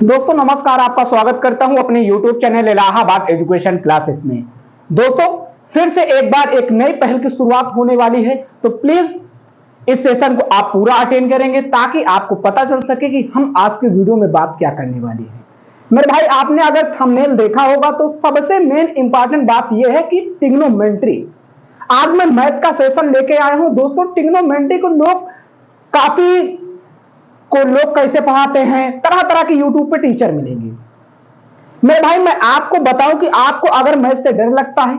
दोस्तों नमस्कार, आपका स्वागत करता हूं अपने YouTube channel Allahabad education classes में। दोस्तों फिर से एक बार एक नई पहल की शुरुआत होने वाली है, तो प्लीज इस सेशन को आप पूरा अटेंड करेंगे ताकि आपको पता चल सके कि हम आज के वीडियो में बात क्या करने वाली है। मेरे भाई, आपने अगर थंबनेल देखा होगा तो सबसे मेन इंपॉर्टेंट बात यह है कि ट्रिग्नोमेट्री। आज मैं मैथ का सेशन लेके आया हूं। दोस्तों ट्रिग्नोमेट्री को लोग कैसे पढ़ाते हैं, तरह तरह के यूट्यूब पे टीचर मिलेंगे। मेरे भाई, मैं आपको बताऊं कि आपको अगर मैथ से डर लगता है,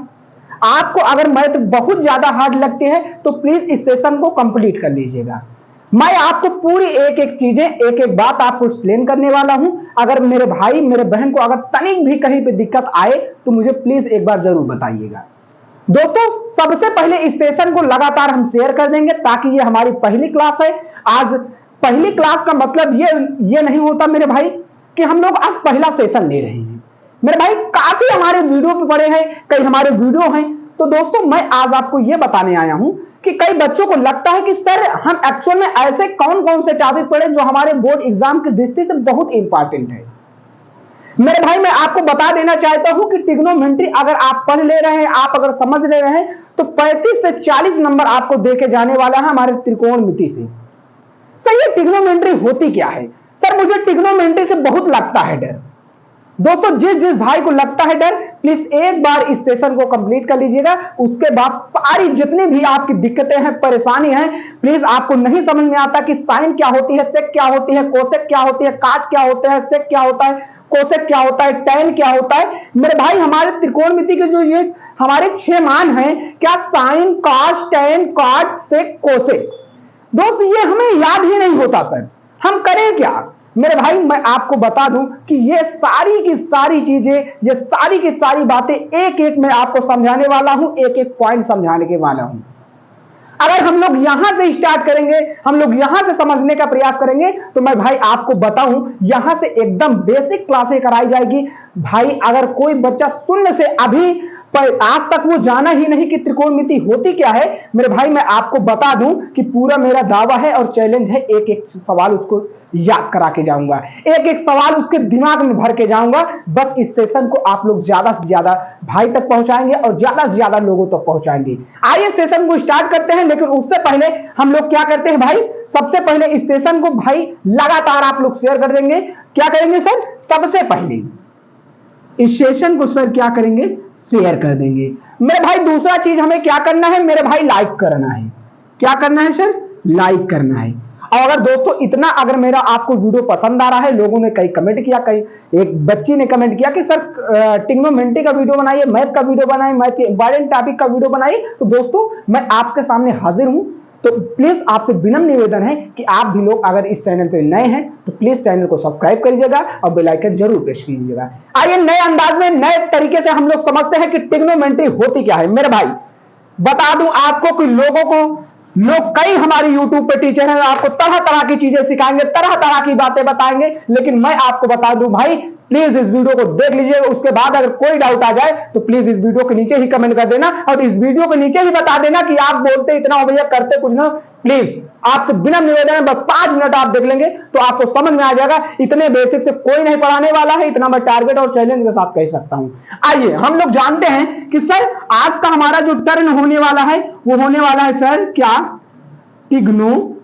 आपको अगर मैथ बहुत ज्यादा हार्ड लगती है, तो प्लीज इस सेशन को कंप्लीट कर लीजिएगा। मैं आपको पूरी एक एक चीजें, एक एक बात आपको एक्सप्लेन करने वाला हूं। अगर मेरे भाई मेरे बहन को अगर तनिक भी कहीं पे दिक्कत आए तो मुझे प्लीज एक बार जरूर बताइएगा। दोस्तों सबसे पहले इस सेशन को लगातार हम शेयर कर देंगे ताकि ये हमारी पहली क्लास है। आज पहली क्लास का मतलब ये नहीं होता मेरे भाई कि हम लोग आज पहला सेशन ले रहे हैं। मेरे भाई काफी हमारे वीडियो पे पड़े हैं, कई हमारे वीडियो हैं। तो दोस्तों मैं आज आपको ये बताने आया हूं कि कई बच्चों को लगता है कि सर हम एक्चुअल में ऐसे कौन कौन से टॉपिक पढ़े जो हमारे बोर्ड एग्जाम की दृष्टि से बहुत इंपॉर्टेंट है। मेरे भाई मैं आपको बता देना चाहता हूं कि ट्रिग्नोमेट्री अगर आप पढ़ ले रहे हैं, आप अगर समझ ले रहे हैं, तो 35 से 40 नंबर आपको देके जाने वाला है हमारे त्रिकोणमिति से। सर ये ट्रिग्नोमेट्री होती क्या है? सर मुझे ट्रिग्नोमेट्री से बहुत लगता है डर। दोस्तों जिस जिस भाई को लगता है डर, प्लीज एक बार इस सेशन को कंप्लीट कर लीजिएगा। उसके बाद सारी जितनी भी आपकी दिक्कतें हैं, परेशानी है, प्लीज आपको नहीं समझ में आता कि साइन क्या होती है, सेक क्या होती है, कोसेक क्या होती है, काट क्या होता है, सेक क्या होता है, कोसेक क्या होता है, टैन क्या होता है। मेरे भाई हमारे त्रिकोणमिति के जो ये हमारे 6 मान हैं, क्या साइन, कॉस, टैन, काट, सेक, कोसेक, दोस्त ये हमें याद ही नहीं होता। सर हम करें क्या? मेरे भाई मैं आपको बता दूं कि ये सारी की सारी चीजें, ये सारी की सारी बातें एक एक मैं आपको समझाने वाला हूं, एक एक पॉइंट समझाने के वाला हूं। अगर हम लोग यहां से स्टार्ट करेंगे, हम लोग यहां से समझने का प्रयास करेंगे, तो मैं भाई आपको बताऊं यहां से एकदम बेसिक क्लासें कराई जाएगी। भाई अगर कोई बच्चा शून्य से अभी पर आज तक वो जाना ही नहीं कि त्रिकोणमिति होती क्या है, मेरे भाई मैं आपको बता दूं कि पूरा मेरा दावा है और चैलेंज है, एक एक सवाल उसको याद करा के जाऊंगा, एक एक सवाल उसके दिमाग में भर के जाऊंगा। बस इस सेशन को आप लोग ज्यादा से ज्यादा भाई तक पहुंचाएंगे और ज्यादा से ज्यादा लोगों तक पहुंचाएंगे। आइए सेशन को स्टार्ट करते हैं, लेकिन उससे पहले हम लोग क्या करते हैं भाई, सबसे पहले इस सेशन को भाई लगातार आप लोग शेयर कर देंगे। क्या करेंगे सर? सबसे पहले इस सेशन को सर क्या करेंगे? शेयर कर देंगे। मेरे भाई दूसरा चीज हमें क्या करना है मेरे भाई? लाइक करना है। क्या करना है सर? लाइक करना है। और अगर दोस्तों इतना अगर मेरा आपको वीडियो पसंद आ रहा है, लोगों ने कई कमेंट किया, कई एक बच्ची ने कमेंट किया कि सर ट्रिग्नोमेट्री का वीडियो बनाइए, मैथ का वीडियो बनाइए, मैथ के इंपॉर्टेंट टॉपिक का वीडियो बनाइए, तो दोस्तों मैं आपके सामने हाजिर हूं। तो प्लीज आपसे विनम्र निवेदन है कि आप भी लोग अगर इस चैनल पे नए हैं तो प्लीज चैनल को सब्सक्राइब करिएगा और बेल आइकन जरूर प्रेस कीजिएगा। आइए नए अंदाज में, नए तरीके से हम लोग समझते हैं कि ट्रिग्नोमेट्री होती क्या है। मेरे भाई बता दूं आपको कि लोग कई हमारे YouTube पे टीचर हैं, आपको तरह तरह की चीजें सिखाएंगे, तरह तरह की बातें बताएंगे, लेकिन मैं आपको बता दूं भाई प्लीज इस वीडियो को देख लीजिएगा। उसके बाद अगर कोई डाउट आ जाए तो प्लीज इस वीडियो के नीचे ही कमेंट कर देना और इस वीडियो के नीचे ही बता देना कि आप बोलते इतना हो भैया, करते कुछ ना। प्लीज आपसे बिना निवेदन है, बस 5 मिनट आप देख लेंगे तो आपको समझ में आ जाएगा। इतने बेसिक से कोई नहीं पढ़ाने वाला है, इतना मैं टारगेट और चैलेंज के साथ कह सकता हूं। आइए हम लोग जानते हैं कि सर आज का हमारा जो टर्न होने वाला है वो होने वाला है सर क्या? Trigonometry.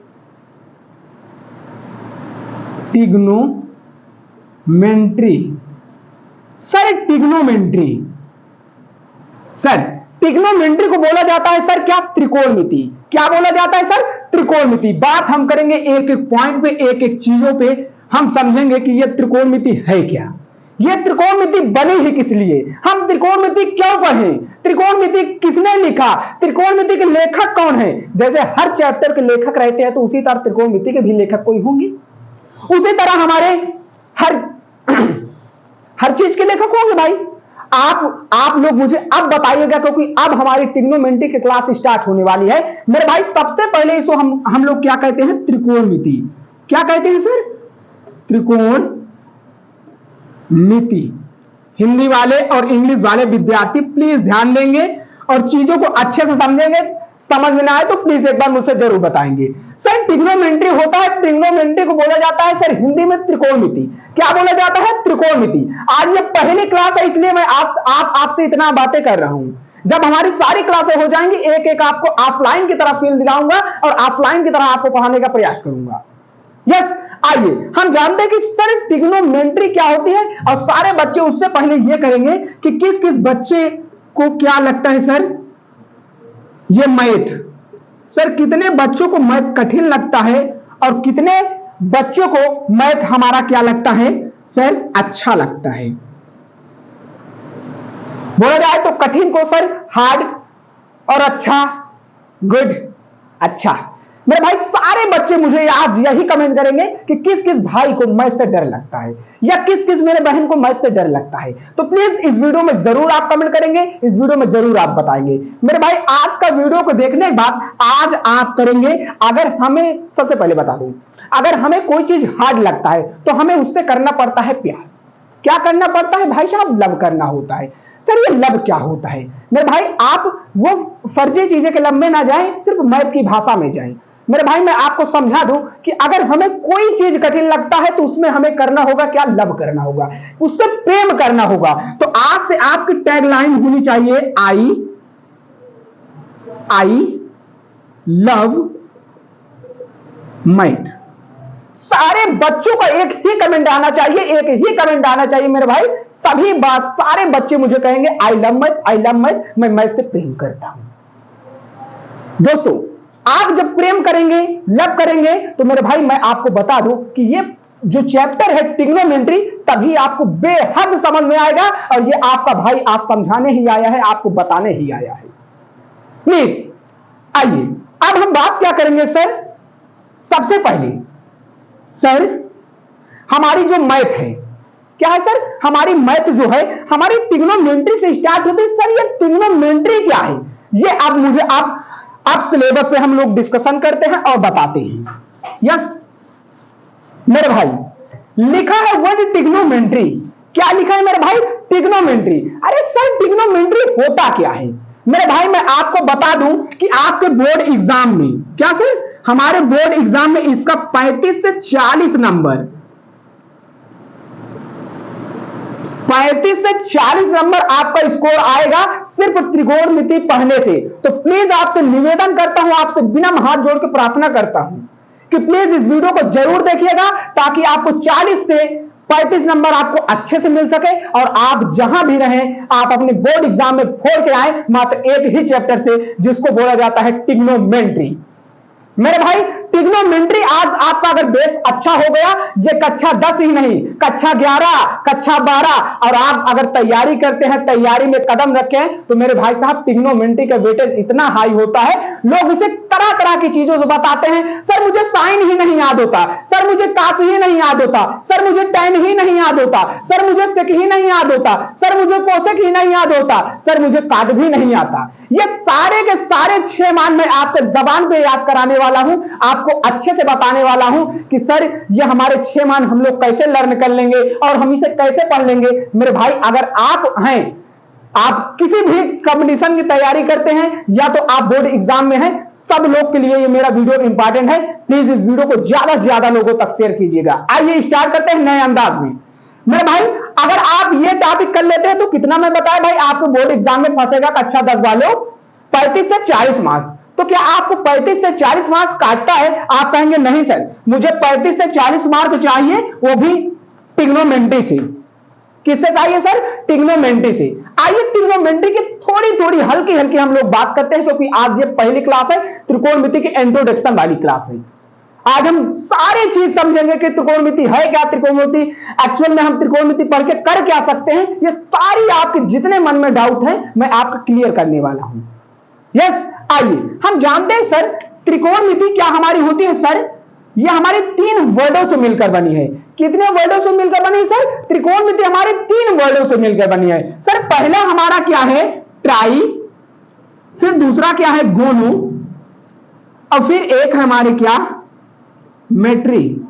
Sir trigonometry, sir trigonometry को बोला जाता है सर क्या? त्रिकोणमिति। क्या बोला जाता है सर? त्रिकोणमिति। बात हम करेंगे एक एक पॉइंट पे, एक एक चीजों पे हम समझेंगे कि यह त्रिकोणमिति है क्या, यह त्रिकोणमिति बनी ही किस लिए, हम त्रिकोणमिति क्यों पढ़े, त्रिकोणमिति किसने लिखा, त्रिकोणमिति के लेखक कौन है। जैसे हर चैप्टर के लेखक रहते हैं तो उसी तरह त्रिकोणमिति के भी लेखक कोई होंगे, उसी तरह हमारे हर चीज के लेखक होंगे। भाई आप लोग मुझे अब बताइएगा, क्योंकि अब हमारी ट्रिग्नोमेट्री की क्लास स्टार्ट होने वाली है। मेरे भाई सबसे पहले इसको हम लोग क्या कहते हैं? त्रिकोणमिति। क्या कहते हैं सर? त्रिकोणमिति। हिंदी वाले और इंग्लिश वाले विद्यार्थी प्लीज ध्यान देंगे और चीजों को अच्छे से समझेंगे समझ में ना आए तो प्लीज एक बार मुझसे जरूर बताएंगे। सर ट्रिग्नोमेट्री होता है, ट्रिग्नोमेट्री को बोला जाता है सर हिंदी में त्रिकोणमिति। क्या बोला जाता है? त्रिकोणमिति। आज ये पहली क्लास है इसलिए मैं आपसे इतना बातें कर रहा हूं। जब हमारी सारी क्लासें हो जाएंगी एक एक आपको ऑफलाइन की तरह फील दिलाऊंगा और ऑफलाइन की तरह आपको पढ़ाने का प्रयास करूंगा। यस, आइए हम जानते हैं कि सर ट्रिग्नोमेट्री क्या होती है और सारे बच्चे उससे पहले ये करेंगे कि किस किस बच्चे को क्या लगता है सर ये मैथ। सर कितने बच्चों को मैथ कठिन लगता है और कितने बच्चों को मैथ हमारा क्या लगता है सर अच्छा लगता है। बोला जाए तो कठिन को सर हार्ड और अच्छा गुड अच्छा। मेरे भाई सारे बच्चे मुझे आज यही कमेंट करेंगे कि किस किस भाई को मैथ से डर लगता है या किस किस मेरे बहन को मैथ से डर लगता है। तो प्लीज इस वीडियो में जरूर आप कमेंट करेंगे, इस वीडियो में जरूर आप बताएंगे। मेरे भाई आज का वीडियो को देखने के बाद आज आप करेंगे, अगर हमें सबसे पहले बता दूं, अगर हमें कोई चीज हार्ड लगता है तो हमें उससे करना पड़ता है प्यार। क्या करना पड़ता है भाई साहब? लव करना होता है। सर ये लव क्या होता है? मेरे भाई आप वो फर्जी चीजें के लब में ना जाएं, सिर्फ मैथ की भाषा में जाएं। मेरे भाई मैं आपको समझा दूं कि अगर हमें कोई चीज कठिन लगता है तो उसमें हमें करना होगा क्या? लव करना होगा, उससे प्रेम करना होगा। तो आज से आपकी टैगलाइन होनी चाहिए आई लव मैथ। सारे बच्चों का एक ही कमेंट आना चाहिए, एक ही कमेंट आना चाहिए मेरे भाई। सभी बात सारे बच्चे मुझे कहेंगे I love math, I love math, मैं मैथ से प्रेम करता हूं। दोस्तों आप जब प्रेम करेंगे लव करेंगे तो मेरे भाई मैं आपको बता दूं कि ये जो चैप्टर है ट्रिग्नोमेट्री तभी आपको बेहद समझ में आएगा और ये आपका भाई आज समझाने ही आया है, आपको बताने ही आया है। प्लीज आइए अब हम बात क्या करेंगे सर? सबसे पहले सर हमारी जो मैथ है क्या है सर? हमारी मैथ जो है हमारी ट्रिग्नोमेट्री से स्टार्ट होती है। सर ये ट्रिग्नोमेट्री क्या है ये आप मुझे आप सिलेबस पे हम लोग डिस्कशन करते हैं और बताते हैं। यस मेरे भाई लिखा है वर्ड ट्रिग्नोमेट्री। क्या लिखा है मेरे भाई? ट्रिग्नोमेट्री। अरे सर ट्रिग्नोमेट्री होता क्या है? मेरे भाई मैं आपको बता दूं कि आपके बोर्ड एग्जाम में क्या सर हमारे बोर्ड एग्जाम में इसका 35 से 40 नंबर 35 से 40 नंबर आपका स्कोर आएगा सिर्फ त्रिकोणमिति पढ़ने से। तो प्लीज आपसे निवेदन करता हूं, आपसे बिना हाथ जोड़ के प्रार्थना करता हूं कि प्लीज इस वीडियो को जरूर देखिएगा ताकि आपको 40 से 35 नंबर आपको अच्छे से मिल सके और आप जहां भी रहें आप अपने बोर्ड एग्जाम में फोड़ के आए मात्र एक ही चैप्टर से जिसको बोला जाता है ट्रिग्नोमेट्री। मेरे भाई ट्रिग्नोमेट्री आज आपका अगर बेस अच्छा हो गया, ये कक्षा 10 ही नहीं कक्षा 11 कक्षा 12 और आप अगर तैयारी करते हैं तैयारी में कदम रखें तो मेरे भाई साहब ट्रिग्नोमेट्री का वेटेज इतना हाई होता है लोग इसे तरह तरह की चीजों से बताते हैं। सर मुझे साइन ही नहीं याद होता, सर मुझे कास ही नहीं याद होता, सर मुझे टेन ही नहीं याद होता, सर मुझे सेक ही नहीं याद होता, सर मुझे कोसेक ही नहीं याद होता, सर मुझे काट भी नहीं आता। ये सारे के सारे 6 मान में आपके जबान पे याद कराने वाला हूं, आपको अच्छे से बताने वाला हूं कि सर ये हमारे 6 मान हम लोग कैसे लर्न कर लेंगे और हम इसे कैसे पढ़ लेंगे। मेरे भाई अगर आप हैं, आप किसी भी कंपटीशन की तैयारी करते हैं या तो आप बोर्ड एग्जाम में हैं, सब लोग के लिए ये मेरा वीडियो इंपॉर्टेंट है। प्लीज इस वीडियो को ज्यादा से ज्यादा लोगों तक शेयर कीजिएगा। आइए स्टार्ट करते हैं नए अंदाज में। मेरे भाई अगर आप ये टॉपिक कर लेते हैं तो कितना मैं बताया भाई आपको बोर्ड एग्जाम में फंसेगा कक्षा 10 वालों 35 से 40 मार्क्स। तो क्या आपको 35 से 40 मार्क्स काटता है? आप कहेंगे नहीं सर मुझे 35 से 40 मार्क चाहिए, वो भी ट्रिग्नोमेट्री से। किससे चाहिए सर? ट्रिग्नोमेट्री से। आइए ट्रिग्नोमेट्री की थोड़ी थोड़ी हल्की हल्की हम लोग बात करते हैं क्योंकि आज ये पहली क्लास है, त्रिकोणमिति की इंट्रोडक्शन वाली क्लास है। आज हम सारी चीज समझेंगे कि त्रिकोणमिति है क्या, त्रिकोणमिति एक्चुअल में हम त्रिकोणमिति पढ़ के कर क्या सकते हैं। ये सारी आपके जितने मन में डाउट है मैं आपका क्लियर करने वाला हूं। यस आइए हम जानते हैं सर त्रिकोणमिति क्या हमारी होती है। सर ये हमारे 3 वर्डों से मिलकर बनी है। कितने वर्डों से मिलकर बनी है सर? त्रिकोणमिति हमारे 3 वर्डों से मिलकर बनी है। सर पहला हमारा क्या है? ट्राई, फिर दूसरा क्या है? गोनू, और फिर एक है हमारे क्या? मेट्री।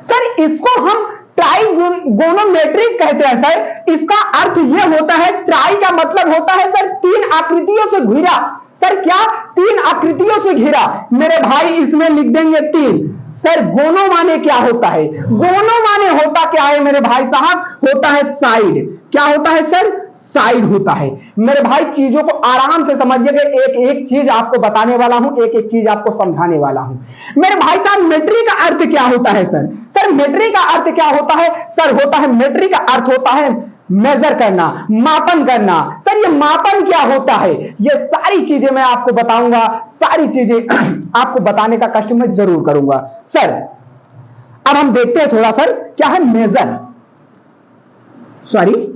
सर इसको हम ट्राइगोनोमेट्रिक कहते हैं सर। इसका अर्थ यह होता है, ट्राई का मतलब होता है सर तीन आकृतियों से घिरा। सर क्या? तीन आकृतियों से घिरा। मेरे भाई इसमें लिख देंगे तीन। सर गोनो माने क्या होता है? गोनो माने होता क्या है मेरे भाई साहब? होता है साइड। क्या होता है सर? साइड होता है। मेरे भाई चीजों को आराम से समझिएगा, एक एक चीज आपको बताने वाला हूं, एक एक चीज आपको समझाने वाला हूं। मेरे भाई साहब मेट्री का अर्थ क्या होता है सर? सर मेट्री का अर्थ क्या होता है? सर होता है, मेट्री का अर्थ होता है मेजर करना, मापन करना। सर ये मापन क्या होता है? ये सारी चीजें मैं आपको बताऊंगा, सारी चीजें आपको बताने का कष्ट मैं जरूर करूंगा। सर अब हम देखते हैं थोड़ा सर क्या है मेजर, सॉरी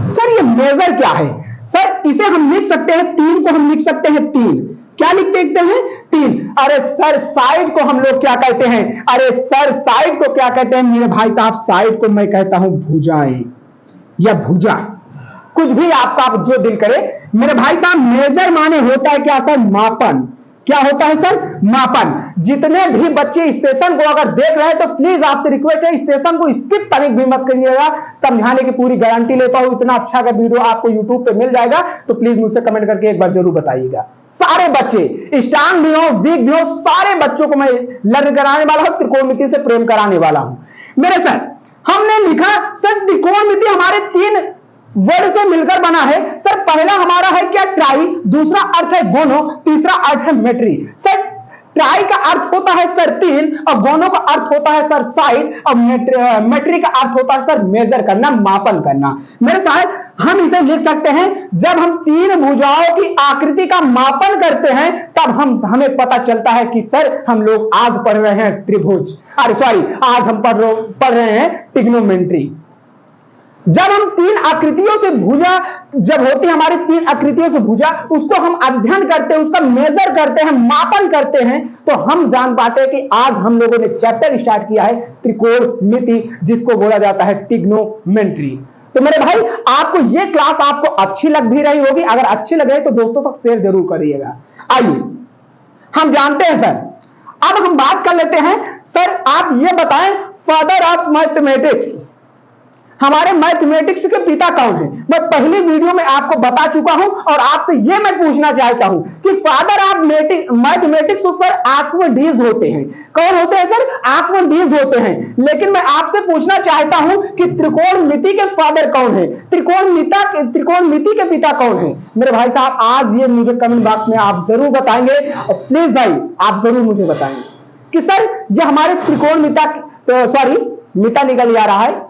सर ये मेजर क्या है? सर इसे हम लिख सकते हैं, तीन को हम लिख सकते हैं तीन। क्या लिख देखते हैं? तीन। अरे सर साइड को हम लोग क्या कहते हैं? अरे सर साइड को क्या कहते हैं मेरे भाई साहब? साइड को मैं कहता हूं भुजाएं या भुजा, कुछ भी आपका आप जो दिल करे। मेरे भाई साहब मेजर माने होता है क्या सर? मापन। क्या होता है सर? मापन। जितने भी बच्चे इस सेशन को अगर देख रहे हैं तो प्लीज आपसे रिक्वेस्ट है इस सेशन को स्किप तनिक भी मत करिएगा, समझाने की पूरी गारंटी लेता हूं। इतना अच्छा अगर वीडियो आपको यूट्यूब पे मिल जाएगा तो प्लीज मुझसे कमेंट करके एक बार जरूर बताइएगा। सारे बच्चे स्ट्रांग भी हो, वीक भी हो, सारे बच्चों को मैं लर्न कराने वाला हूं, त्रिकोणमिति से प्रेम कराने वाला हूं। मेरे सर हमने लिखा सर त्रिकोणमिति हमारे तीन वर्ड से मिलकर बना है। सर पहला हमारा है क्या? ट्राई। दूसरा अर्थ है गोनो। तीसरा अर्थ है मेट्री। सर ट्राई का अर्थ होता है सर तीन, और गोनो का अर्थ होता है सर साइड, और मेट्री का अर्थ होता है सर मेजर करना, मापन करना। मेरे साथ हम इसे लिख सकते हैं, जब हम तीन भुजाओं की आकृति का मापन करते हैं तब हमें पता चलता है कि सर हम लोग आज पढ़ रहे हैं त्रिभुज, अरे सॉरी आज हम पढ़ रहे हैं ट्रिग्नोमेट्री। जब हम तीन आकृतियों से भुजा, जब होती है हमारी तीन आकृतियों से भुजा, उसको हम अध्ययन करते हैं, उसका मेजर करते हैं, मापन करते हैं, तो हम जान पाते हैं कि आज हम लोगों ने चैप्टर स्टार्ट किया है त्रिकोणमिति, जिसको बोला जाता है ट्रिग्नोमेट्री। तो मेरे भाई आपको ये क्लास आपको अच्छी लग भी रही होगी, अगर अच्छी लगे तो दोस्तों तक शेयर जरूर करिएगा। आइए हम जानते हैं सर, अब हम बात कर लेते हैं। सर आप ये बताएं फादर ऑफ मैथमेटिक्स, हमारे मैथमेटिक्स के पिता कौन है? मैं पहली वीडियो में आपको बता चुका हूं और आपसे यह मैं पूछना चाहता हूं कि फादर ऑफ मैथमेटिक्स उस पर आर्किमिडीज होते हैं। कौन होते हैं सर? आर्किमिडीज होते हैं। लेकिन मैं आपसे पूछना चाहता हूं कि त्रिकोणमिति के फादर कौन है? त्रिकोणमिति के पिता कौन है? मेरे भाई साहब आज ये मुझे कमेंट बॉक्स में आप जरूर बताएंगे, और प्लीज भाई आप जरूर मुझे बताएंगे कि सर ये हमारे त्रिकोणमिता, सॉरी मिता निकल आ रहा है,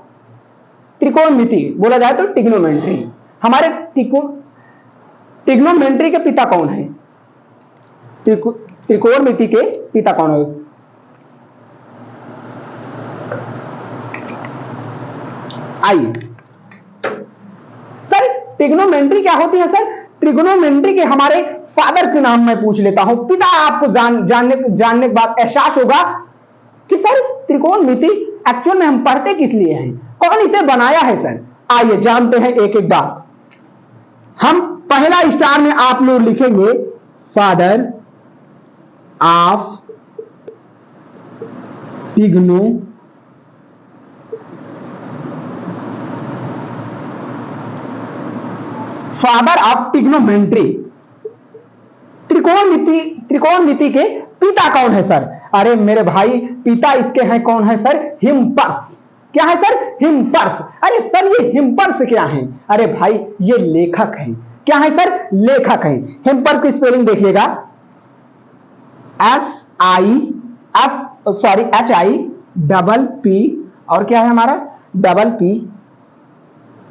त्रिकोणमिति बोला जाए तो ट्रिग्नोमेट्री, हमारे ट्रिग्नोमेट्री के पिता कौन है? त्रिकोणमिति के पिता कौन है? आइए सर ट्रिग्नोमेट्री क्या होती है? सर ट्रिग्नोमेट्री के हमारे फादर के नाम मैं पूछ लेता हूं, पिता आपको जानने के बाद एहसास होगा कि सर त्रिकोणमिति एक्चुअल में हम पढ़ते किस लिए हैं, कौन इसे बनाया है सर। आइए जानते हैं एक एक बात। हम पहला स्टार में आप लोग लिखेंगे फादर ऑफ ट्रिग्नोमेट्री। त्रिकोणमिति के पिता कौन है सर? अरे मेरे भाई पिता इसके हैं कौन है सर? हिम्पर्स। क्या है सर? हिम्पर्स। अरे सर ये हिम्पर्स क्या है? अरे भाई ये लेखक है। क्या है सर? लेखक है। हिम्पर्स की स्पेलिंग देखिएगा, HIPP और क्या है हमारा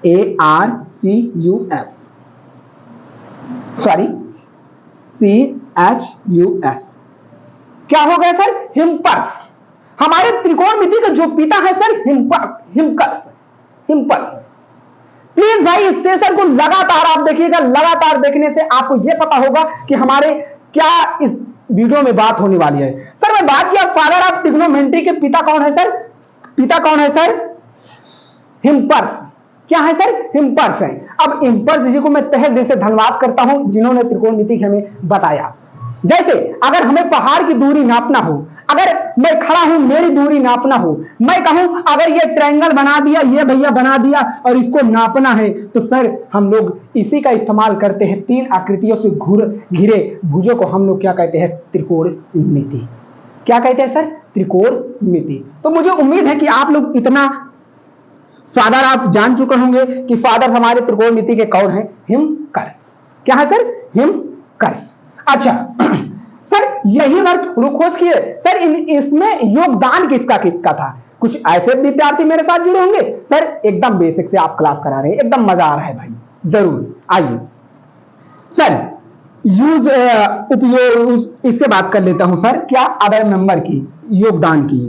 PPARCUS, सॉरी CHUS। क्या हो गया सर? हिम्पर्स। हमारे त्रिकोणमिति का जो पिता है सर हिम्पर्स। प्लीज भाई इस सेशन को लगातार आप देखिएगा, लगातार देखने से आपको यह पता होगा कि हमारे क्या इस वीडियो में बात होने वाली है। सर मैं बात किया फादर ऑफ ट्रिग्नोमेट्री के पिता कौन है सर? पिता कौन है सर? हिम्पर्स। क्या है सर? हिम्पर्स है। अब हिम्पर्स जी को मैं तहे दिल से धन्यवाद करता हूं जिन्होंने त्रिकोणमिति हमें बताया। जैसे अगर हमें पहाड़ की दूरी नापना हो, अगर मैं खड़ा हूं, मेरी दूरी नापना हो, मैं कहूं अगर ये ट्रायंगल बना दिया, ये भैया बना दिया और इसको नापना है, तो सर हम लोग इसी का इस्तेमाल करते हैं। तीन आकृतियों से घिरे भुजों को हम लोग क्या कहते हैं? त्रिकोणमिति। क्या कहते हैं सर? त्रिकोणमिति। तो मुझे उम्मीद है कि आप लोग इतना फादर आप जान चुके होंगे कि फादर हमारे त्रिकोणमिति के कौन है? हिमकर्ष। क्या है सर? हिमकर्ष। अच्छा सर यही वर्ग थोड़ा खोज किए सर, इसमें योगदान किसका किसका था? कुछ ऐसे विद्यार्थी मेरे साथ जुड़े होंगे सर, एकदम बेसिक से आप क्लास करा रहे हैं, एकदम मजा आ रहा है भाई। जरूर आइए सर, यूज उपयोग इसके बात कर लेता हूं सर, क्या अदर मेंबर की योगदान की।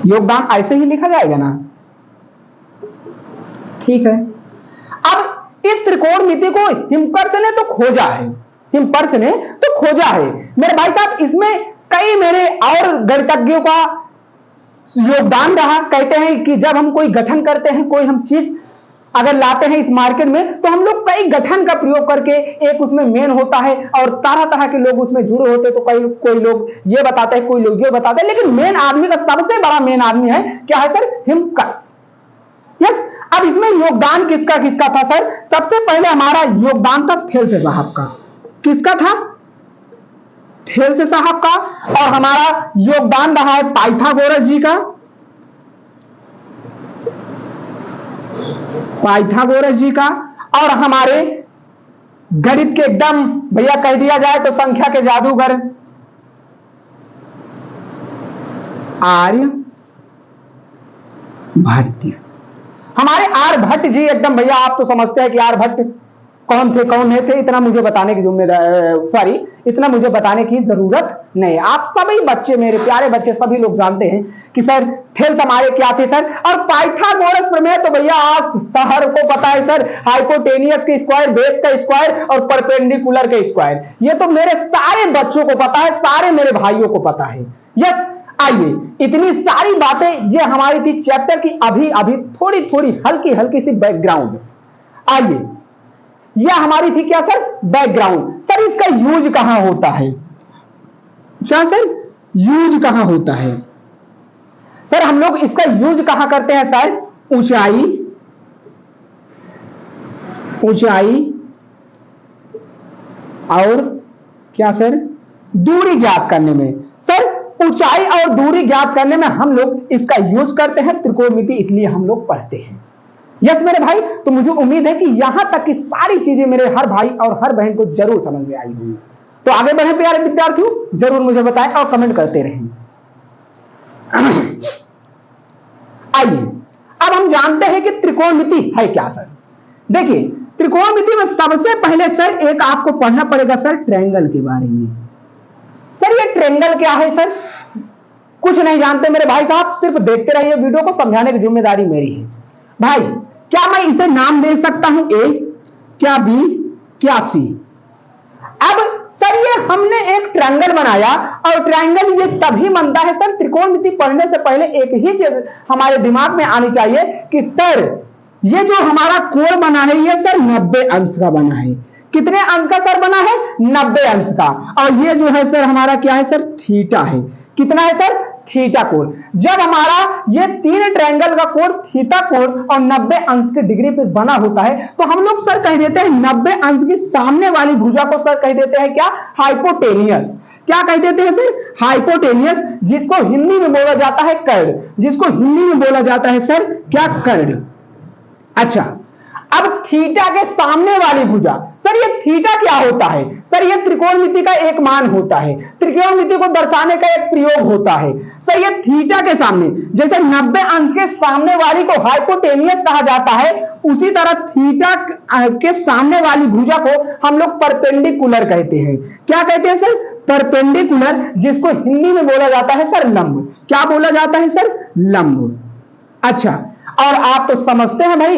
योगदान ऐसे ही लिखा जाएगा ना? ठीक है। अब इस त्रिकोणमिति को हिमकर्ष ने तो खोजा है, हिमकर्ष ने तो खोजा है मेरे भाई साहब। इसमें कई मेरे और गणितज्ञों का योगदान रहा। कहते हैं कि जब हम कोई गठन करते हैं, कोई हम चीज अगर लाते हैं इस मार्केट में, तो हम लोग कई गठन का प्रयोग करके, एक उसमें मेन होता है और तरह तरह के लोग उसमें जुड़े होते हैं। तो कोई लोग ये बताते हैं, कोई लोग ये बताते हैं, लेकिन मेन आदमी का सबसे बड़ा मेन आदमी है क्या है सर? हिमकर्ष। यस। अब इसमें योगदान किसका किसका था सर? सबसे पहले हमारा योगदान था थेल्स साहब का। किसका था? थेल्स साहब का। और हमारा योगदान रहा है पाइथागोरस जी का, पाइथागोरस जी का। और हमारे गणित के एकदम भैया कह दिया जाए तो संख्या के जादूगर आर्यभट्ट। हमारे आर्यभट्ट जी एकदम भैया, आप तो समझते हैं कि आर्यभट्ट कौन थे कौन नहीं थे, इतना मुझे बताने की इतना मुझे बताने की जरूरत नहीं। आप सभी बच्चे, मेरे प्यारे बच्चे, सभी लोग जानते हैं कि सर थेल्स हमारे क्या थे सर। और पाइथागोरस प्रमेय तो भैया आज शहर को पता है सर, हाइपोटेनियस के स्क्वायर, बेस का स्क्वायर और परपेंडिकुलर के स्क्वायर, ये तो मेरे सारे बच्चों को पता है, सारे मेरे भाइयों को पता है। यस। आइए, इतनी सारी बातें ये हमारी थी चैप्टर की, अभी अभी थोड़ी थोड़ी हल्की हल्की सी बैकग्राउंड। आइए, यह हमारी थी क्या सर? बैकग्राउंड। सर इसका यूज कहां होता है? क्या सर यूज कहां होता है? सर हम लोग इसका यूज कहां करते हैं सर? ऊंचाई, ऊंचाई और क्या सर? दूरी ज्ञात करने में। सर ऊंचाई और दूरी ज्ञात करने में हम लोग इसका यूज करते हैं, त्रिकोणमिति इसलिए हम लोग पढ़ते हैं। यस मेरे भाई, तो मुझे उम्मीद है कि यहां तक की सारी चीजें मेरे हर भाई और हर बहन को जरूर समझ में आई होंगी। तो आगे बढ़े प्यारे विद्यार्थियों, जरूर मुझे बताएं और कमेंट करते रहें। आइए, अब हम जानते हैं कि त्रिकोणमिति है क्या सर। देखिए, त्रिकोणमिति में सबसे पहले सर एक आपको पढ़ना पड़ेगा सर ट्रायंगल के बारे में। सर ये ट्रायंगल क्या है सर? कुछ नहीं जानते मेरे भाई साहब, सिर्फ देखते रहिए वीडियो को, समझाने की जिम्मेदारी मेरी है। भाई क्या मैं इसे नाम दे सकता हूं? ए, क्या बी, क्या सी? अब सर ये हमने एक ट्रायंगल बनाया, और ट्रायंगल ये तभी बनता है सर, त्रिकोणमिति पढ़ने से पहले एक ही चीज हमारे दिमाग में आनी चाहिए कि सर ये जो हमारा कोण बना है ये सर 90 अंश का बना है। कितने अंश का सर बना है? 90 अंश का। और ये जो है सर हमारा क्या है सर? थीटा है। कितना है सर? थीटा कोण। जब हमारा ये तीन ट्रायंगल का कोण थीटा कोण और 90 अंश के डिग्री पे बना होता है, तो हम लोग सर कह देते हैं 90 अंश की सामने वाली भुजा को सर कह देते हैं क्या? हाइपोटेनियस। क्या कह देते हैं सर? हाइपोटेनियस, जिसको हिंदी में बोला जाता है कर्ण। जिसको हिंदी में बोला जाता है सर क्या? कर्ण। अच्छा, अब थीटा के सामने वाली भुजा, सर ये थीटा क्या होता है? सर ये त्रिकोणमिति का एक मान होता है, त्रिकोणमिति को दर्शाने का एक प्रयोग होता है। सर ये थीटा के सामने, जैसे 90 अंश के सामने वाली को हाइपोटेनियस कहा जाता है, उसी तरह थीटा के सामने वाली भुजा को हम लोग परपेंडिकुलर कहते हैं। क्या कहते हैं सर? परपेंडिकुलर, जिसको हिंदी में बोला जाता है सर लंब। क्या बोला जाता है सर? लंब। अच्छा, और आप तो समझते हैं भाई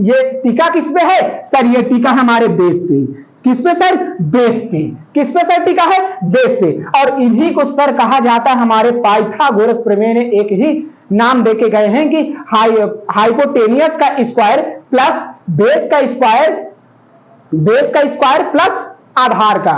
ये टीका किस पे है? सर ये टीका हमारे बेस पे। किस पे सर? बेस पे। किस पे सर टीका है? बेस पे। और इन्हीं को सर कहा जाता है, हमारे पाइथागोरस प्रमेय ने एक ही नाम देके गए हैं कि हाइपोटेनियस का स्क्वायर प्लस बेस का स्क्वायर प्लस आधार का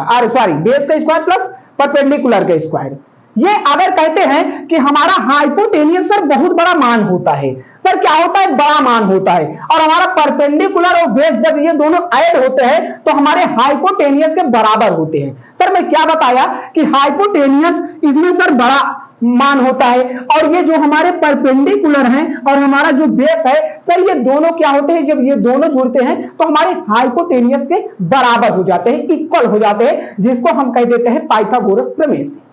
बेस का स्क्वायर प्लस परपेंडिकुलर का स्क्वायर। ये अगर कहते हैं कि हमारा हाइपोटेनियस सर बहुत बड़ा मान होता है, सर क्या होता है, बड़ा मान होता है, और हमारा परपेंडिकुलर और बेस जब ये दोनों ऐड होते हैं तो हमारे हाइपोटेनियस के बराबर होते हैं। सर मैं क्या बताया कि हाइपोटेनियस इसमें सर बड़ा मान होता है, और ये जो हमारे परपेंडिकुलर हैं और हमारा जो बेस है सर ये दोनों क्या होते हैं, जब ये दोनों जुड़ते हैं तो हमारे हाइपोटेनियस के बराबर हो जाते हैं, इक्वल हो जाते हैं, जिसको हम कह देते हैं पाइथागोरस प्रमेय से।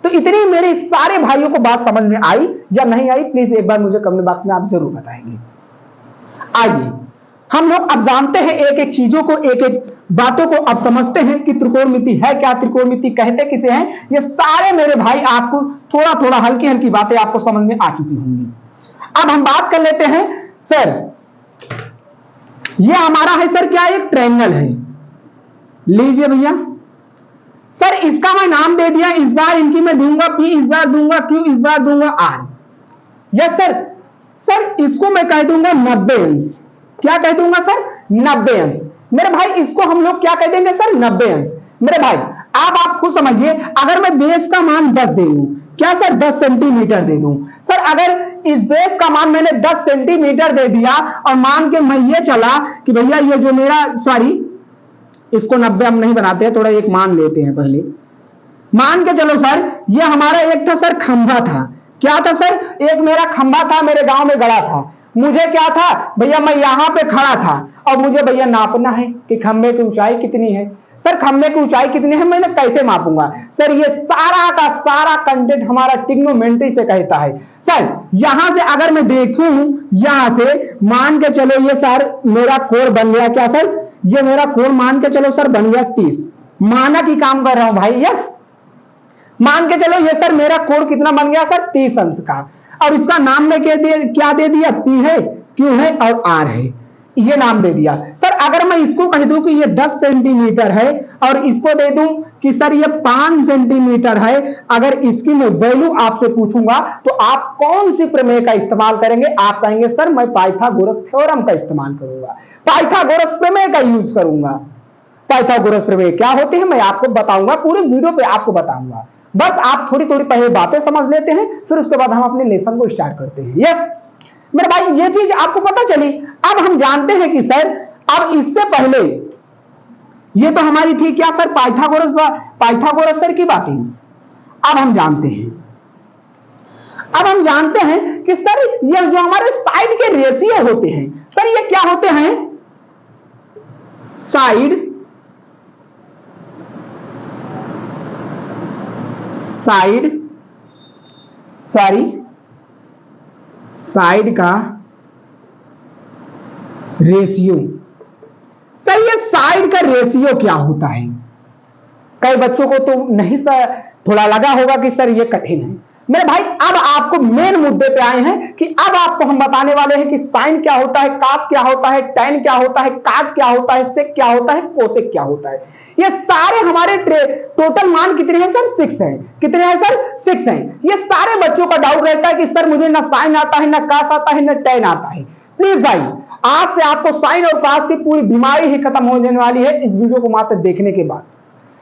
तो इतनी मेरे सारे भाइयों को बात समझ में आई या नहीं आई, प्लीज एक बार मुझे कमेंट बॉक्स में आप जरूर बताएंगे। आइए हम लोग अब जानते हैं एक एक चीजों को, एक एक बातों को अब समझते हैं कि त्रिकोणमिति है क्या, त्रिकोणमिति कहते किसे हैं। ये सारे मेरे भाई आपको थोड़ा थोड़ा हल्की हल्की बातें आपको समझ में आ चुकी होंगी। अब हम बात कर लेते हैं सर, ये हमारा है सर क्या, एक ट्रायंगल है, लीजिए भैया सर इसका मैं नाम दे दिया, इस बार इनकी मैं दूंगा P, इस बार दूंगा Q, इस बार दूंगा R। यस सर, सर इसको मैं कह दूंगा 90 अंश। क्या कह दूंगा सर, 90 अंश। मेरे भाई इसको हम लोग क्या कह देंगे सर, 90 अंश। मेरे भाई अब आप खुद समझिए, अगर मैं बेस का मान 10 दे दूं, क्या सर 10 सेंटीमीटर दे दूं, सर अगर इस बेस का मान मैंने 10 सेंटीमीटर दे दिया और मान के मैं ये चला कि भैया ये जो मेरा, सॉरी इसको 90 हम नहीं बनाते हैं, थोड़ा एक मान लेते हैं पहले। मान के चलो सर ये हमारा एक था सर खंभा था, क्या था सर, एक मेरा खंभा था, मेरे गांव में गड़ा था। मुझे क्या था भैया, मैं यहां पे खड़ा था और मुझे भैया नापना है कि खंभे की ऊंचाई कितनी है। सर खंभे की ऊंचाई कितनी है मैंने कैसे मापूंगा, सर ये सारा का सारा कंटेंट हमारा ट्रिग्नोमेट्री से कहता है। सर यहां से अगर मैं देखूं, यहां से मान के चलो ये सर मेरा कोण बन गया, क्या सर ये मेरा कोण मान के चलो सर बन गया 30, मानक ही काम कर रहा हूं भाई। यस मान के चलो ये सर मेरा कोण कितना बन गया सर 30 अंश का, और इसका नाम में क्या दे दिया, P है, Q है और R है, ये नाम दे दिया। सर अगर मैं इसको कह दूं कि ये 10 सेंटीमीटर है और इसको दे दूं कि सर ये 5 सेंटीमीटर है, अगर इसकी मैं वैल्यू आपसे पूछूंगा तो आप कौन सी प्रमेय का इस्तेमाल करेंगे, आप कहेंगे सर मैं पाइथागोरस थ्योरम का इस्तेमाल करूंगा, पाइथागोरस प्रमेय का यूज करूंगा। पाइथागोरस प्रमेय क्या होते हैं मैं आपको बताऊंगा, पूरे वीडियो पे आपको बताऊंगा, बस आप थोड़ी थोड़ी पहले बातें समझ लेते हैं, फिर उसके बाद हम अपने लेसन को स्टार्ट करते हैं। यस मेरे भाई ये चीज आपको पता चली। अब हम जानते हैं कि सर अब इससे पहले ये तो हमारी थी क्या सर, पाइथागोरस सर की बातें। अब हम जानते हैं कि सर ये जो हमारे साइड के रेशियो होते हैं, सर ये क्या होते हैं, साइड का रेशियो। सर ये साइड का रेशियो क्या होता है, कई बच्चों को तो नहीं सर, थोड़ा लगा होगा कि सर ये कठिन है। मेरे भाई अब आपको मेन मुद्दे पे आए हैं कि अब आपको हम बताने वाले हैं कि साइन क्या होता है, कास क्या होता है, टैन क्या होता है, काट क्या होता है, सेक क्या होता है, कोसेक क्या होता है। ये सारे हमारे टोटल मान कितने हैं सर, 6 हैं। कितने हैं सर, 6 हैं। ये सारे बच्चों का डाउट रहता है कि सर मुझे ना साइन आता है, ना कास आता है, ना टैन आता है। प्लीज भाई आज से आपको साइन और कास की पूरी बीमारी ही खत्म होने वाली है इस वीडियो को मात्र देखने के बाद।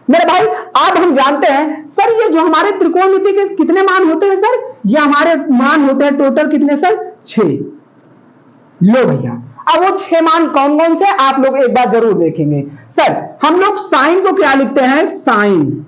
मेरे भाई अब हम जानते हैं सर ये जो हमारे त्रिकोणमिति के कितने मान होते हैं सर, ये हमारे मान होते हैं टोटल कितने सर, 6। लो भैया अब वो 6 मान कौन कौन से आप लोग एक बार जरूर देखेंगे। सर हम लोग साइन को क्या लिखते हैं, साइन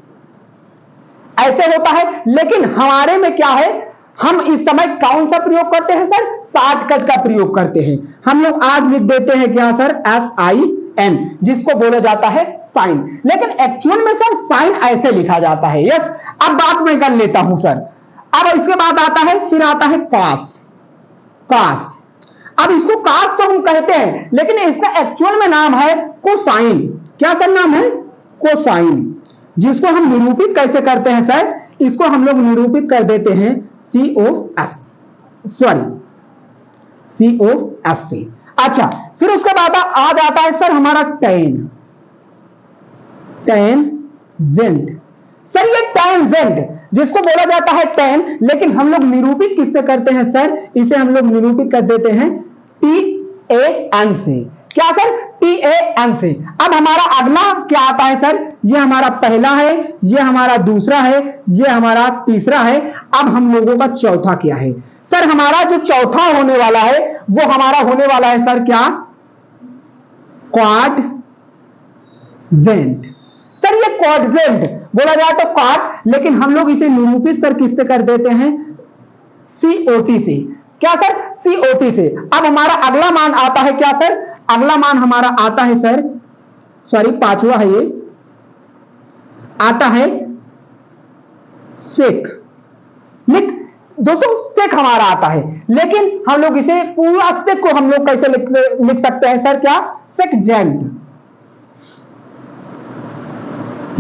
ऐसे होता है, लेकिन हमारे में क्या है, हम इस समय कौन सा प्रयोग करते हैं सर, शॉर्टकट का प्रयोग करते हैं। हम लोग आज लिख देते हैं क्या सर, SIN, जिसको बोला जाता है साइन, लेकिन एक्चुअल में सर साइन ऐसे लिखा जाता है। यस अब बात मैं कर लेता हूं सर। अब इसके बाद आता है, फिर आता है कास। अब इसको कास तो हम कहते हैं, लेकिन इसका एक्चुअल में नाम है कोसाइन। क्या सर नाम है, कोसाइन, जिसको हम निरूपित कैसे करते हैं सर, इसको हम लोग निरूपित कर देते हैं COS से। अच्छा फिर उसके बाद आ जाता है सर हमारा टेंजेंट। सर ये टेंजेंट जिसको बोला जाता है टेन, लेकिन हम लोग निरूपित किससे करते हैं सर, इसे हम लोग निरूपित कर देते हैं TAN से। क्या सर, TAN से। अब हमारा अगला क्या आता है सर, ये हमारा पहला है, ये हमारा दूसरा है, ये हमारा तीसरा है। अब हम लोगों का चौथा क्या है सर, हमारा जो चौथा होने वाला है वो हमारा होने वाला है सर क्या, क्वाड्जेंट। सर ये क्वाड्जेंट बोला जाए तो क्वाड, लेकिन हम लोग इसे निरूपित सर किससे कर देते हैं, COT से। क्या सर, COT से। अब हमारा अगला मान आता है क्या सर, अगला मान हमारा आता है सर, सॉरी पांचवा है ये, आता है सेक। लिख दोस्तों, सेक हमारा आता है, लेकिन हम लोग इसे पूरा सेक को हम लोग कैसे लिख सकते हैं सर, क्या, सेकजेंट।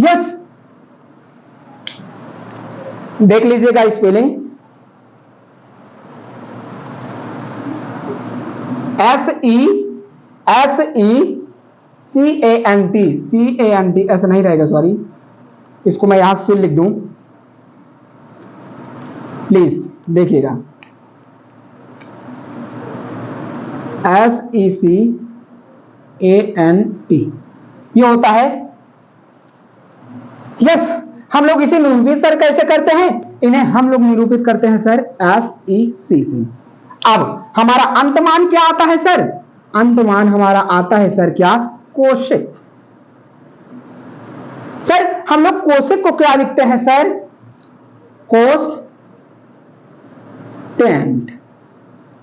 यस, देख लीजिएगा स्पेलिंग, SECANT, ऐसा नहीं रहेगा, सॉरी, इसको मैं यहां से फिर लिख दूं, प्लीज देखिएगा, SECANT ये होता है। यस, हम लोग इसे निरूपित सर कैसे करते हैं, इन्हें हम लोग निरूपित करते हैं सर SEC। अब हमारा अंतमान क्या आता है सर, अंतमान हमारा आता है सर क्या, कोशिक। सर हम लोग कोशिक को क्या लिखते हैं सर, कोसटेंट।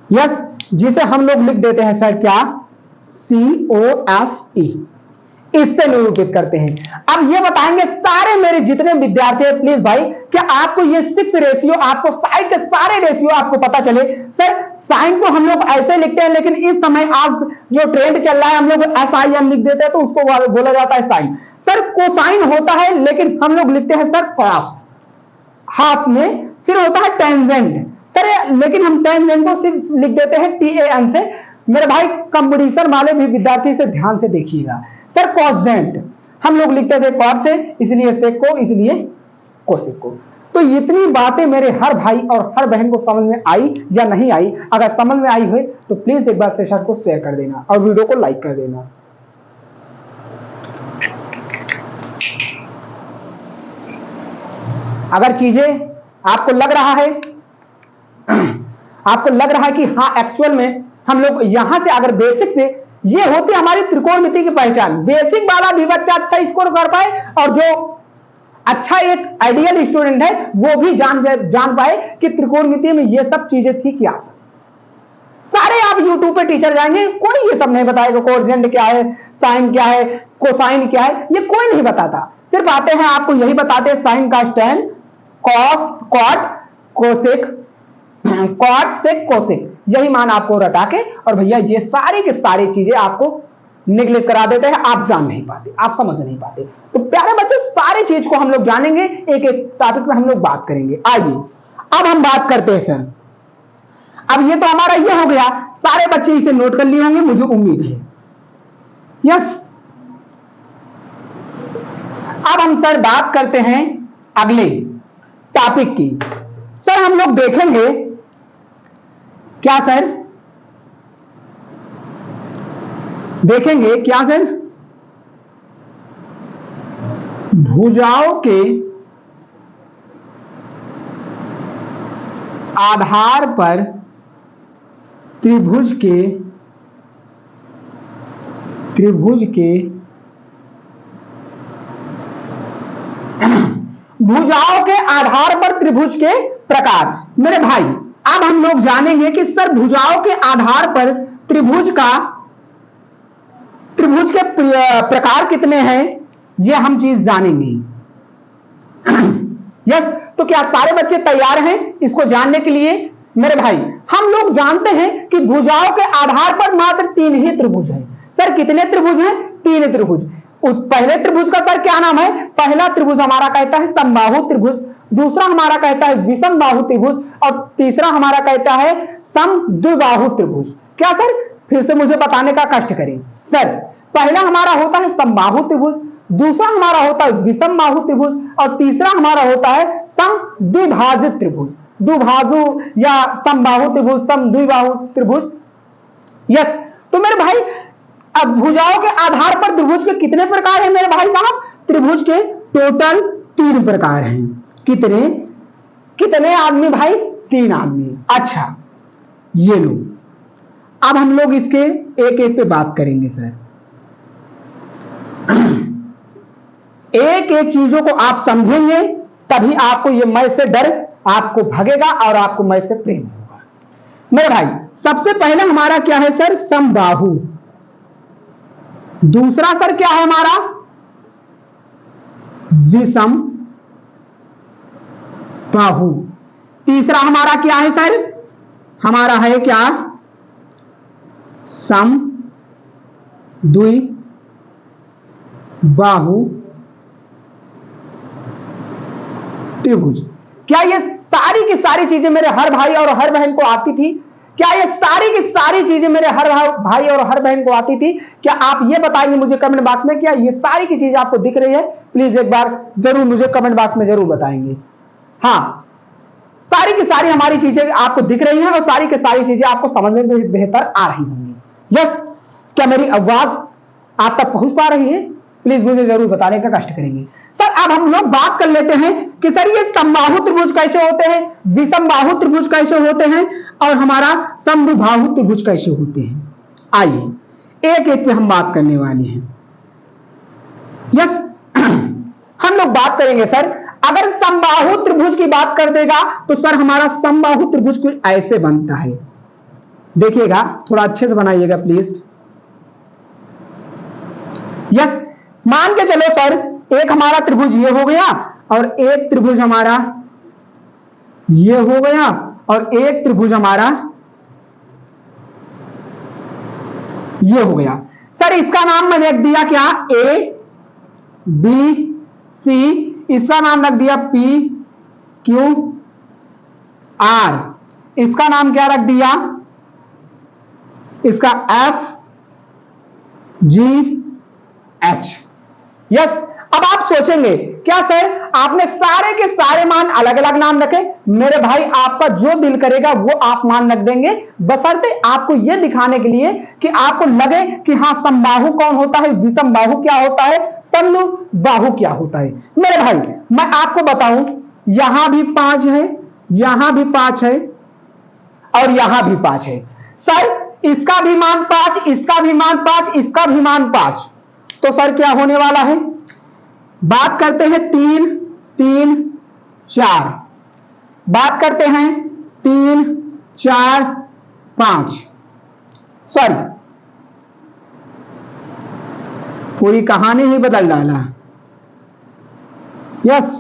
यस, जिसे हम लोग लिख देते हैं सर क्या, COSE, इससे निरूपित करते हैं। अब ये बताएंगे सारे मेरे जितने विद्यार्थी हैं, प्लीज भाई, क्या आपको ये 6 रेशियो, आपको साइन के सारे रेशियो आपको पता चले। सर साइन को हम लोग ऐसे लिखते हैं, लेकिन इस समय आज जो ट्रेंड चल रहा है हम लोग SIN लिख देते हैं, तो उसको बोला जाता है साइन। सर कोसाइन होता है, लेकिन हम लोग लिखते हैं सर कॉस हाफ में। फिर होता है टेंजेंट सर, लेकिन हम टेंजेंट को सिर्फ लिख देते हैं TAN से। मेरे भाई कंपटीशन वाले भी विद्यार्थी से ध्यान से देखिएगा। सर कॉसेंट हम लोग लिखते थे कॉट से, इसलिए सेक को, इसलिए कोसेक को। तो इतनी बातें मेरे हर भाई और हर बहन को समझ में आई या नहीं आई, अगर समझ में आई हो तो प्लीज एक बार सेशन को शेयर कर देना और वीडियो को लाइक कर देना। अगर चीजें आपको लग रहा है, आपको लग रहा है कि हाँ एक्चुअल में हम लोग यहां से अगर बेसिक से, ये होती हमारी त्रिकोणमिति की पहचान। बेसिक वाला भी बच्चा अच्छा स्कोर कर पाए और जो अच्छा एक आइडियल स्टूडेंट है वो भी जान पाए कि त्रिकोणमिति में ये सब चीजें थी क्या। सारे आप यूट्यूब पे टीचर जाएंगे, कोई ये सब नहीं बताएगा, कोएफिशिएंट क्या है, साइन क्या है, कोसाइन क्या है, ये कोई नहीं बताता। सिर्फ आते हैं आपको यही बताते हैं साइन का tan, cos, cot, cosec, cot sec cosec, यही मान आपको रटा के और भैया ये सारी की सारी चीजें आपको निगलेक्ट करा देते हैं, आप जान नहीं पाते, आप समझ नहीं पाते। तो प्यारे बच्चों सारी चीज को हम लोग जानेंगे, एक एक टॉपिक पे हम लोग बात करेंगे। आइए अब हम बात करते हैं सर, अब ये तो हमारा ये हो गया, सारे बच्चे इसे नोट कर लिए होंगे मुझे उम्मीद है। यस, अब हम सर बात करते हैं अगले टॉपिक की। सर हम लोग देखेंगे क्या सर, देखेंगे क्या सर, भुजाओं के आधार पर त्रिभुज के भुजाओं के आधार पर त्रिभुज के प्रकार। मेरे भाई अब हम लोग जानेंगे कि सर भुजाओं के आधार पर त्रिभुज के प्रकार कितने हैं, ये हम चीज जानेंगे। यस, तो क्या सारे बच्चे तैयार हैं इसको जानने के लिए? मेरे भाई हम लोग जानते हैं कि भुजाओं के आधार पर मात्र 3 ही त्रिभुज हैं। सर कितने त्रिभुज हैं? 3 त्रिभुज। उस पहले त्रिभुज का सर क्या नाम है? पहला त्रिभुज हमारा कहता है समबाहु त्रिभुज, दूसरा हमारा कहता है विषम बाहु त्रिभुज और तीसरा हमारा कहता है समद्विबाहु त्रिभुज। क्या सर? फिर से मुझे बताने का कष्ट करें। सर पहला हमारा होता है समबाहु त्रिभुज, दूसरा हमारा होता है विषम बाहु त्रिभुज और तीसरा हमारा होता है समद्विभाजित त्रिभुज, द्विभाजु या समबाहु त्रिभुज, समद्विबाहु त्रिभुज। यस, तो मेरे भाई अब भुजाओं के आधार पर त्रिभुज के कितने प्रकार हैं मेरे भाई साहब? त्रिभुज के टोटल 3 प्रकार हैं। कितने कितने आदमी भाई? 3 आदमी। अच्छा ये लो, अब हम लोग इसके एक एक पे बात करेंगे सर। एक एक चीजों को आप समझेंगे तभी आपको ये मैं से डर आपको भगेगा और आपको मैं से प्रेम होगा। मेरे भाई सबसे पहले हमारा क्या है सर? समबाहु। दूसरा सर क्या है हमारा? विषम बाहु। तीसरा हमारा क्या है सर? हमारा है क्या? सम द्वि बाहु त्रिभुज। क्या ये सारी की सारी चीजें मेरे हर भाई और हर बहन को आती थी? क्या ये सारी की सारी चीजें मेरे हर भाई और हर बहन को आती थी? क्या आप ये बताएंगे मुझे कमेंट बॉक्स में, क्या ये सारी की चीजें आपको दिख रही है? प्लीज एक बार जरूर मुझे कमेंट बॉक्स में जरूर बताएंगे। हाँ, सारी की सारी हमारी चीजें आपको दिख रही हैं और सारी की सारी चीजें आपको समझने में बेहतर आ रही होंगी। यस, क्या मेरी आवाज आप तक पहुंच पा रही है? प्लीज मुझे जरूर बताने का कष्ट करेंगे। सर अब हम लोग बात कर लेते हैं कि सर ये समबाहु त्रिभुज कैसे होते हैं, विषम बाहु त्रिभुज कैसे होते हैं और हमारा समद्विबाहु त्रिभुज कैसे होते हैं। आइए एक एक पे हम बात करने वाले हैं। यस, हम लोग बात करेंगे सर, अगर समबाहु त्रिभुज की बात कर देगा तो सर हमारा समबाहु त्रिभुज कुछ ऐसे बनता है। देखिएगा, थोड़ा अच्छे से बनाइएगा प्लीज। यस, मान के चलो सर एक हमारा त्रिभुज ये हो गया और एक त्रिभुज हमारा ये हो गया और एक त्रिभुज हमारा ये हो गया। सर इसका नाम मैंने रख दिया क्या? A B C. इसका नाम रख दिया पी क्यू आर। इसका नाम क्या रख दिया? इसका एफ जी एच। यस, अब आप सोचेंगे क्या सर आपने सारे के सारे मान अलग अलग नाम रखे? मेरे भाई आपका जो दिल करेगा वो आप मान रख देंगे, बशर्ते आपको यह दिखाने के लिए कि आपको लगे कि हाँ समबाहु कौन होता है, विषम बाहु क्या होता है, समद्विबाहु क्या होता है। मेरे भाई मैं आपको बताऊं, यहां भी 5 है, यहां भी 5 है और यहां भी 5 है। सर इसका भी मान 5, इसका भी मान 5, इसका भी मान 5, तो सर क्या होने वाला है? बात करते हैं 3 3 4, बात करते हैं 3 4 5। सॉरी, पूरी कहानी ही बदल डाला। यस,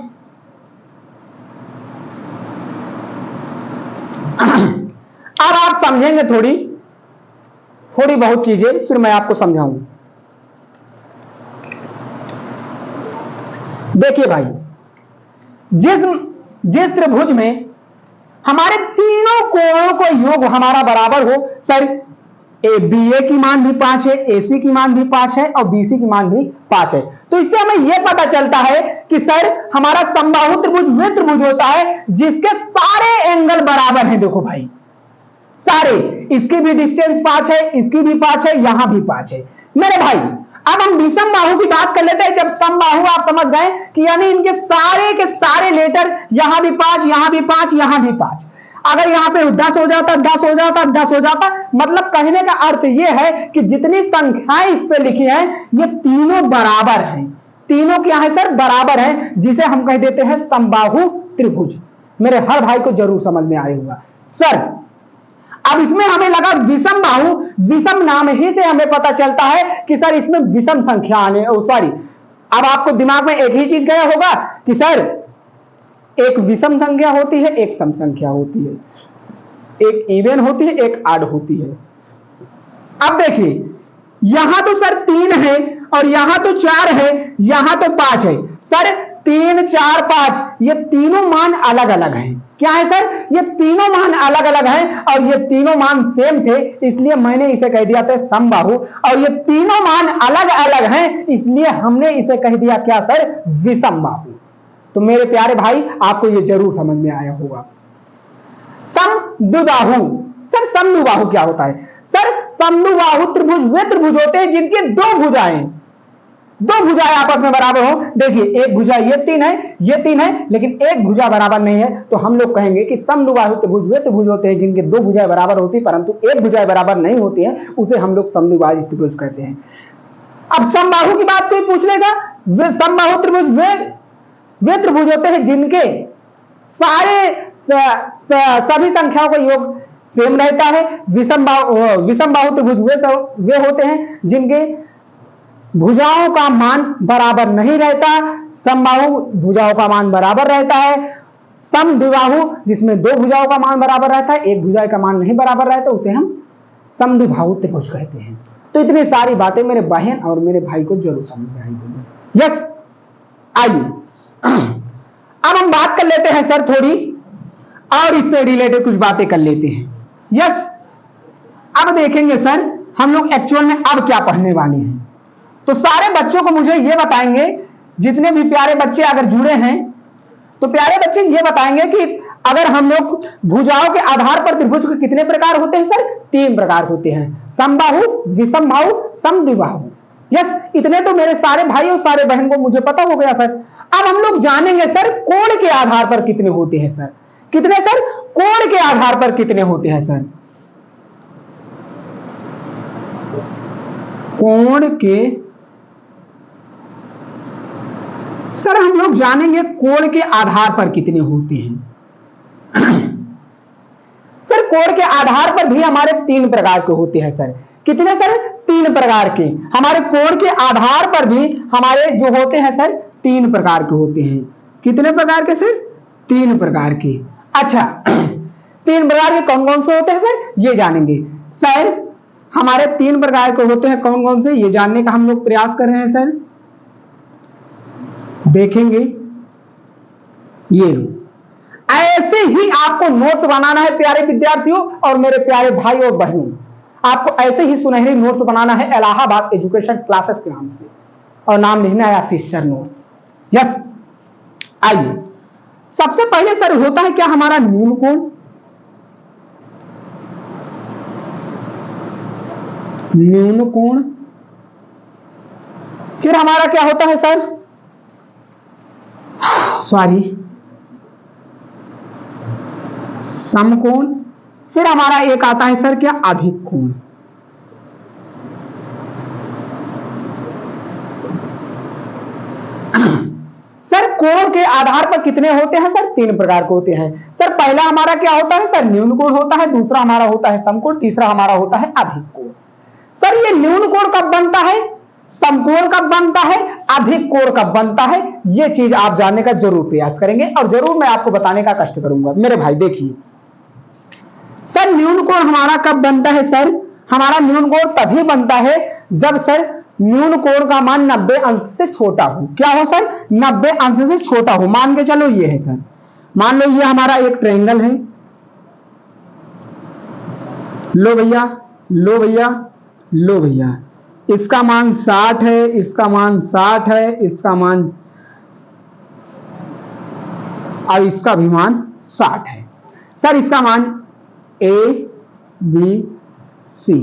अब आप समझेंगे थोड़ी बहुत चीजें, फिर मैं आपको समझाऊंगा। देखिए भाई, जिस त्रिभुज में हमारे तीनों कोणों को योग हमारा बराबर हो, सर ए बी ए की मान भी 5 है, ए सी की मान भी 5 है और बी सी की मान भी 5 है। तो इससे हमें यह पता चलता है कि सर हमारा समबाहु त्रिभुज वह त्रिभुज होता है जिसके सारे एंगल बराबर हैं। देखो भाई सारे, इसकी भी डिस्टेंस 5 है, इसकी भी 5 है, यहां भी 5 है। मेरे भाई अब हम विषम बाहु की बात कर लेते हैं। जब समबाहु आप समझ गए कि यानी इनके सारे के सारे लेटर, यहां भी 5, यहां भी 5, यहां भी 5, अगर यहां पे 10 हो जाता, 10 हो जाता, 10 हो जाता, मतलब कहने का अर्थ यह है कि जितनी संख्याएं इस पे लिखी हैं ये तीनों बराबर हैं। तीनों क्या है सर? बराबर हैं, जिसे हम कह देते हैं समबाहु त्रिभुज। मेरे हर भाई को जरूर समझ में आया होगा। सर अब इसमें हमें लगा विषम बाहु, विषम नाम ही से हमें पता चलता है कि सर इसमें विषम संख्या आने, सॉरी, अब आपको दिमाग में एक ही चीज गया होगा कि सर एक विषम संख्या होती है, एक सम संख्या होती है, एक इवन होती है, एक ऑड होती है। अब देखिए यहां तो सर 3 है और यहां तो 4 है, यहां तो 5 है। सर 3 4 5 ये तीनों मान अलग अलग हैं। क्या है सर? ये तीनों मान अलग अलग हैं और ये तीनों मान सेम थे, इसलिए मैंने इसे कह दिया था समबाहु। और ये तीनों मान अलग अलग हैं, इसलिए हमने इसे कह दिया क्या सर? विषम बाहु। तो मेरे प्यारे भाई आपको ये जरूर समझ में आया होगा। समद्विबाहु, सर समद्विबाहु क्या होता है? सर समद्विबाहु त्रिभुज वे त्रिभुज होते हैं जिनके दो भुजाएं आपस में बराबर हो। देखिए एक भुजा ये तीन है, लेकिन एक भुजा बराबर नहीं है, तो हम लोग कहेंगे कि समद्विबाहु त्रिभुज वे त्रिभुज होते हैं जिनके दो भुजाएं बराबर होती है परंतु एक भुजाएं बराबर नहीं होती है, उसे हम लोग समद्विबाहु त्रिभुज कहते हैं। अब समबाहु की बात कोई पूछ लेगा, वे समबाहु त्रिभुज वे त्रिभुज होते हैं जिनके सभी संख्याओं का योग सेम रहता है। विषमबाहु त्रिभुज वे होते हैं जिनके भुजाओं का मान बराबर नहीं रहता, समबाहु भुजाओं का मान बराबर रहता है। समद्विबाहु जिसमें दो भुजाओं का मान बराबर रहता है, एक भुजा का मान नहीं बराबर रहता, उसे हम समद्विबाहु त्रिभुज कहते हैं। तो इतनी सारी बातें मेरे बहन और मेरे भाई को जरूर समझ में आई होगी। यस, आइए अब हम बात कर लेते हैं सर थोड़ी और इससे रिलेटेड कुछ बातें कर लेते हैं। यस, अब देखेंगे सर हम लोग एक्चुअल में अब क्या पढ़ने वाले हैं। तो सारे बच्चों को मुझे ये बताएंगे, जितने भी प्यारे बच्चे अगर जुड़े हैं तो प्यारे बच्चे ये बताएंगे कि अगर हम लोग भुजाओं के आधार पर त्रिभुज के कितने प्रकार होते हैं सर? 3 प्रकार होते हैं, समबाहु, विषमबाहु, समद्विबाहु। यस, इतने तो मेरे सारे भाई और सारे बहन को मुझे पता हो गया सर। अब हम लोग जानेंगे सर कोण के आधार पर कितने होते हैं सर। कितने सर? कोण के आधार पर कितने होते हैं सर? कोण के सर हम लोग जानेंगे कोण के आधार पर कितने होते हैं। सर कोण के आधार पर भी हमारे 3 प्रकार के होते हैं सर। कितने सर? 3 प्रकार के। हमारे कोण के आधार पर भी हमारे जो होते हैं सर 3 प्रकार के होते हैं। कितने प्रकार के सर? 3 प्रकार के। अच्छा 3 प्रकार के कौन कौन से होते हैं सर? ये जानेंगे सर। हमारे 3 प्रकार के होते हैं कौन कौन से, ये जानने का हम लोग प्रयास कर रहे हैं सर। देखेंगे ये लो, ऐसे ही आपको नोट्स बनाना है प्यारे विद्यार्थियों और मेरे प्यारे भाई और बहनों। आपको ऐसे ही सुनहरी नोट्स बनाना है इलाहाबाद एजुकेशन क्लासेस के नाम से, और नाम लिखना है आशीष सर नोट्स। यस, आइए सबसे पहले सर होता है क्या हमारा न्यून कोण। न्यून कोण। फिर हमारा क्या होता है सर? सॉरी, समकोण। फिर हमारा एक आता है सर क्या? अधिक कोण। सर कोण के आधार पर कितने होते हैं सर? 3 प्रकार के होते हैं सर। पहला हमारा क्या होता है सर? न्यून कोण होता है। दूसरा हमारा होता है समकोण। तीसरा हमारा होता है अधिक कोण। सर ये न्यून कोण कब बनता है, समकोण कब बनता है, अधिक कोण कब बनता है, ये चीज आप जानने का जरूर प्रयास करेंगे और जरूर मैं आपको बताने का कष्ट करूंगा। मेरे भाई देखिए सर न्यून कोण हमारा कब बनता है सर? हमारा न्यून कोण तभी बनता है जब सर न्यून कोण का मान 90 अंश से छोटा हो। क्या हो सर? 90 अंश से छोटा हो। मान के चलो ये है सर, मान लो ये हमारा एक ट्रायंगल है। लो भैया, लो भैया, लो भैया, इसका मान 60 है, इसका मान 60 है, इसका मान और इसका भी मान 60 है सर। इसका मान A B C।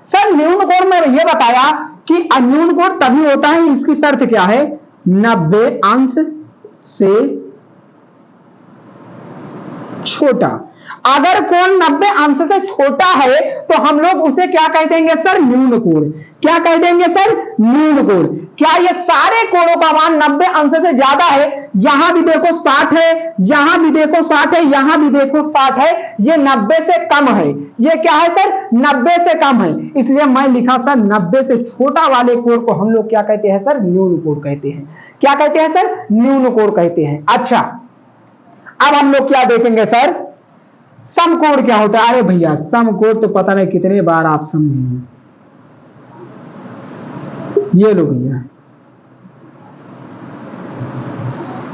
सर न्यून कोण में यह बताया कि न्यून कोण तभी होता है, इसकी शर्त क्या है? 90 अंश से छोटा। अगर कोण 90 अंश से छोटा है तो हम लोग उसे क्या कह देंगे सर? न्यून कोण। क्या कह देंगे सर? न्यून कोण। क्या ये सारे कोणों का मान 90 अंश से ज्यादा है? यहां भी देखो 60 है, यहां भी देखो 60 है, यहां भी देखो 60 है, ये 90 से कम है। ये क्या है सर? 90 से कम है। इसलिए मैं लिखा सर 90 से छोटा वाले कोण को हम लोग क्या कहते हैं सर? न्यून कोण कहते हैं। क्या कहते हैं सर? न्यून कोण कहते हैं। अच्छा अब हम लोग क्या देखेंगे सर? समकोण क्या होता है? अरे भैया समकोण तो पता नहीं कितने बार आप समझे। ये लो भैया,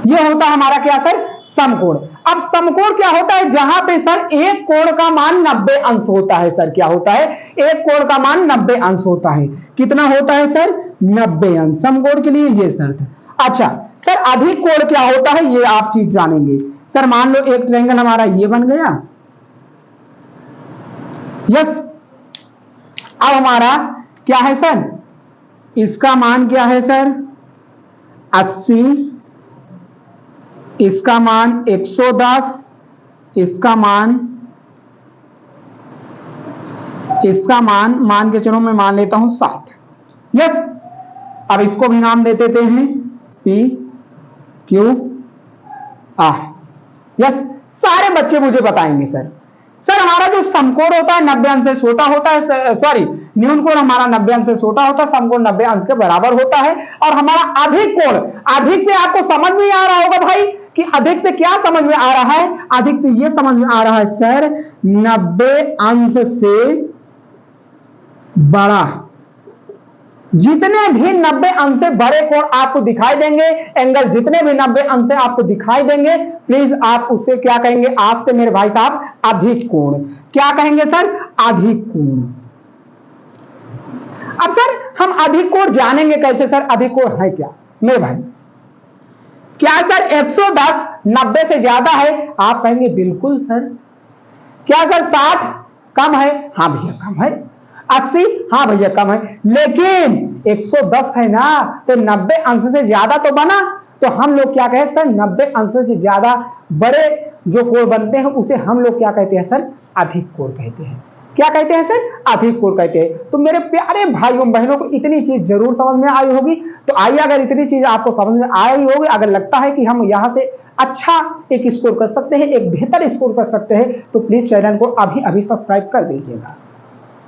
ये होता है हमारा क्या सर? समकोण। अब समकोण क्या होता है? जहां पे सर एक कोण का मान 90 अंश होता है सर। क्या होता है? एक कोण का मान 90 अंश होता है। कितना होता है सर? 90 अंश। समकोण के लिए ये शर्त है। अच्छा सर अधिक कोण क्या होता है? ये आप चीज जानेंगे सर। मान लो एक ट्रायंगल हमारा ये बन गया। यस, अब हमारा क्या है सर, इसका मान क्या है सर 80, इसका मान 110, इसका मान मान के चलो मैं मान लेता हूं 60। यस, अब इसको भी नाम दे देते हैं पी क्यू आर। यस, सारे बच्चे मुझे बताएंगे सर हमारा जो समकोण होता है 90 अंश से छोटा होता है, सॉरी न्यून कोण हमारा 90 अंश से छोटा होता है, समकोण 90 अंश के बराबर होता है। और हमारा अधिक कोण, अधिक से आपको समझ में आ रहा होगा भाई कि अधिक से क्या समझ में आ रहा है, अधिक से यह समझ में आ रहा है सर 90 अंश से बड़ा। जितने भी 90 अंश से बड़े कोण आपको दिखाई देंगे, एंगल जितने भी 90 अंश से आपको दिखाई देंगे, प्लीज आप उसे क्या कहेंगे आज से मेरे भाई साहब, अधिक कोण। क्या कहेंगे सर, अधिक कोण। अब सर हम अधिक कोण जानेंगे कैसे सर, अधिक कोण है क्या मेरे भाई? क्या सर 110 90 से ज्यादा है? आप कहेंगे बिल्कुल सर। क्या सर 60 कम है? हाँ भैया कम है। 80 हाँ भैया कम है, लेकिन 110 है ना, तो 90 अंश से ज्यादा तो बना। तो हम लोग क्या कहें सर, 90 अंश से ज्यादा बड़े जो कोण बनते हैं उसे हम लोग क्या कहते हैं सर, अधिक कोण कहते हैं। क्या कहते हैं सर, अधिक कोण कहते हैं। तो मेरे प्यारे भाइयों बहनों को इतनी चीज जरूर समझ में आई होगी। तो आइए, अगर इतनी चीज आपको समझ में आई होगी, अगर लगता है कि हम यहां से अच्छा एक स्कोर कर सकते हैं, एक बेहतर स्कोर कर सकते हैं, तो प्लीज चैनल को अभी अभी सब्सक्राइब कर दीजिएगा।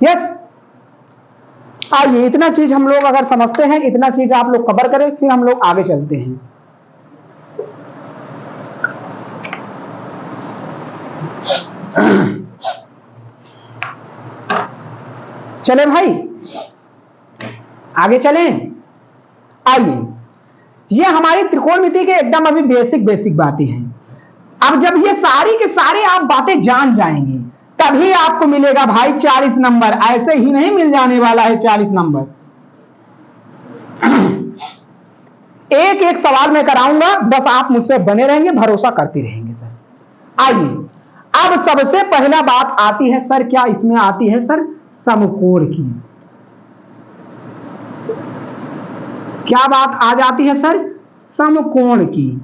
यस, आइए इतना चीज हम लोग अगर समझते हैं, इतना चीज आप लोग कवर करें, फिर हम लोग आगे चलते हैं। चले भाई आगे चलें। आइए, ये हमारी त्रिकोणमिति के एकदम अभी बेसिक बातें हैं। अब जब ये सारी के सारे आप बातें जान जाएंगे, तभी आपको मिलेगा भाई 40 नंबर। ऐसे ही नहीं मिल जाने वाला है 40 नंबर। एक एक सवाल मैं कराऊंगा, बस आप मुझसे बने रहेंगे, भरोसा करते रहेंगे सर। आइए, अब सबसे पहला बात आती है सर, क्या इसमें आती है सर, समकोण की। क्या बात आ जाती है सर, समकोण की।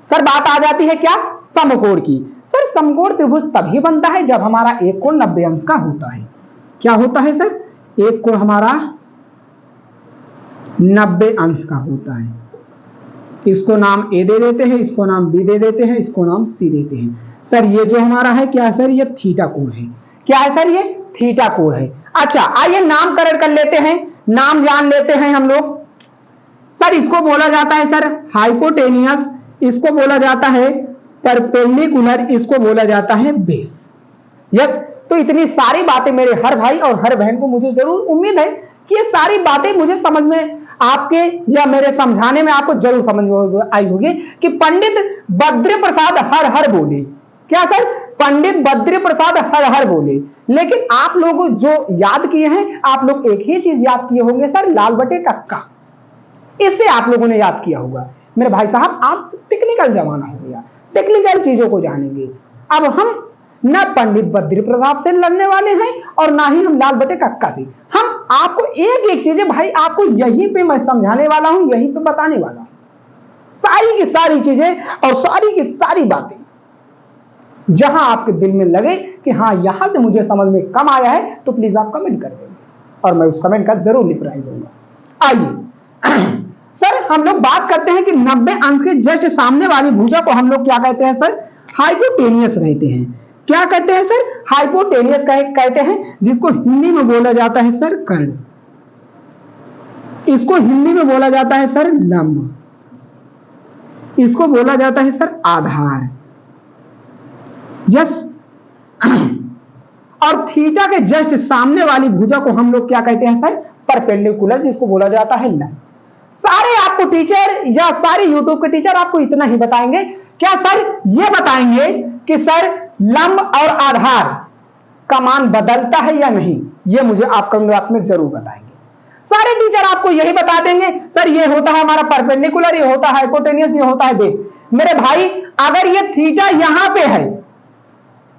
सर बात आ जाती है क्या, समकोण की। सर समकोण त्रिभुज तभी बनता है जब हमारा एक कोण 90 अंश का होता है। क्या होता है सर, एक कोण हमारा 90 अंश का होता है। इसको नाम ए दे देते हैं, इसको नाम बी दे देते हैं, इसको नाम सी देते हैं। सर ये जो हमारा है क्या है सर, ये थीटा कोण है। क्या है सर, ये थीटा कोण है। अच्छा आइए नामकरण कर लेते हैं, नाम जान लेते हैं हम लोग। सर इसको बोला जाता है सर हाइपोटेनियस, इसको बोला जाता है परपेंडिकुलर, इसको बोला जाता है बेस। यस, तो इतनी सारी बातें मेरे हर भाई और हर बहन को मुझे जरूर उम्मीद है कि ये सारी बातें मुझे समझ में आपके या मेरे समझाने में आपको जरूर समझ में आई होगी कि पंडित बद्री प्रसाद हर हर बोले। क्या सर, पंडित बद्री प्रसाद हर हर बोले। लेकिन आप लोग जो याद किए हैं, आप लोग एक ही चीज याद किए होंगे सर, लाल बटे कक्का। इससे आप लोगों ने याद किया होगा। मेरे भाई साहब आप टेक्निकल जमाना हो गया, टेक्निकल चीजों को जानेंगे। अब हम न पंडित बद्री प्रसाद से लड़ने वाले हैं और ना ही हम लाल बटे कक्का से। हम आपको एक एक चीजें भाई आपको यहीं पे मैं समझाने वाला हूं, यहीं पे बताने वाला हूं, सारी की सारी चीजें और सारी की सारी बातें। जहां आपके दिल में लगे कि हाँ यहां से मुझे समझ में कम आया है, तो प्लीज आप कमेंट कर देंगे और मैं उस कमेंट का जरूर रिप्लाई दूंगा। आइए सर हम लोग बात करते हैं कि 90 अंश के जस्ट सामने वाली भुजा को हम लोग क्या कहते हैं सर, हाइपोटेनियस कहते हैं। क्या कहते हैं सर, हाइपोटेनियस कहते हैं, जिसको हिंदी में बोला जाता है सर कर्ण, इसको हिंदी में बोला जाता है सर लंब, इसको बोला जाता है सर आधार। यस, और थीटा के जस्ट सामने वाली भुजा को हम लोग क्या कहते हैं सर, परपेंडिकुलर, जिसको बोला जाता है लंब। सारे आपको टीचर या सारे यूट्यूब के टीचर आपको इतना ही बताएंगे। क्या सर ये बताएंगे कि सर लंब और आधार का मान बदलता है या नहीं, ये मुझे आप कमेंट बॉक्स में जरूर बताएंगे। सारे टीचर आपको यही बता देंगे सर ये होता है हमारा परपेंडिकुलर, ये होता है हाइपोटेनियस, ये होता है बेस। मेरे भाई अगर ये थीटा यहां पे है,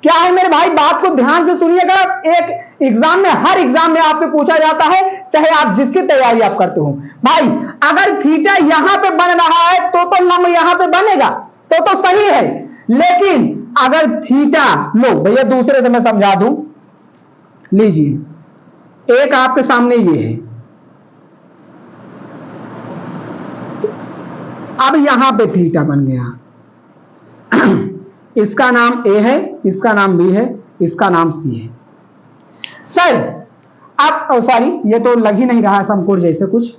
क्या है मेरे भाई, बात को ध्यान से सुनिएगा। एक एग्जाम में, हर एग्जाम में आपसे पूछा जाता है, चाहे आप जिसकी तैयारी आप करते हो। भाई अगर थीटा यहां पे बन रहा है तो लंब यहां पे बनेगा, तो सही है। लेकिन अगर थीटा, लो भैया दूसरे से मैं समझा दूं, लीजिए एक आपके सामने ये है, अब यहां पे थीटा बन गया, इसका नाम ए है, इसका नाम बी है, इसका नाम सी है। सर अब सॉरी, ये तो लग ही नहीं रहा समकोण जैसे कुछ,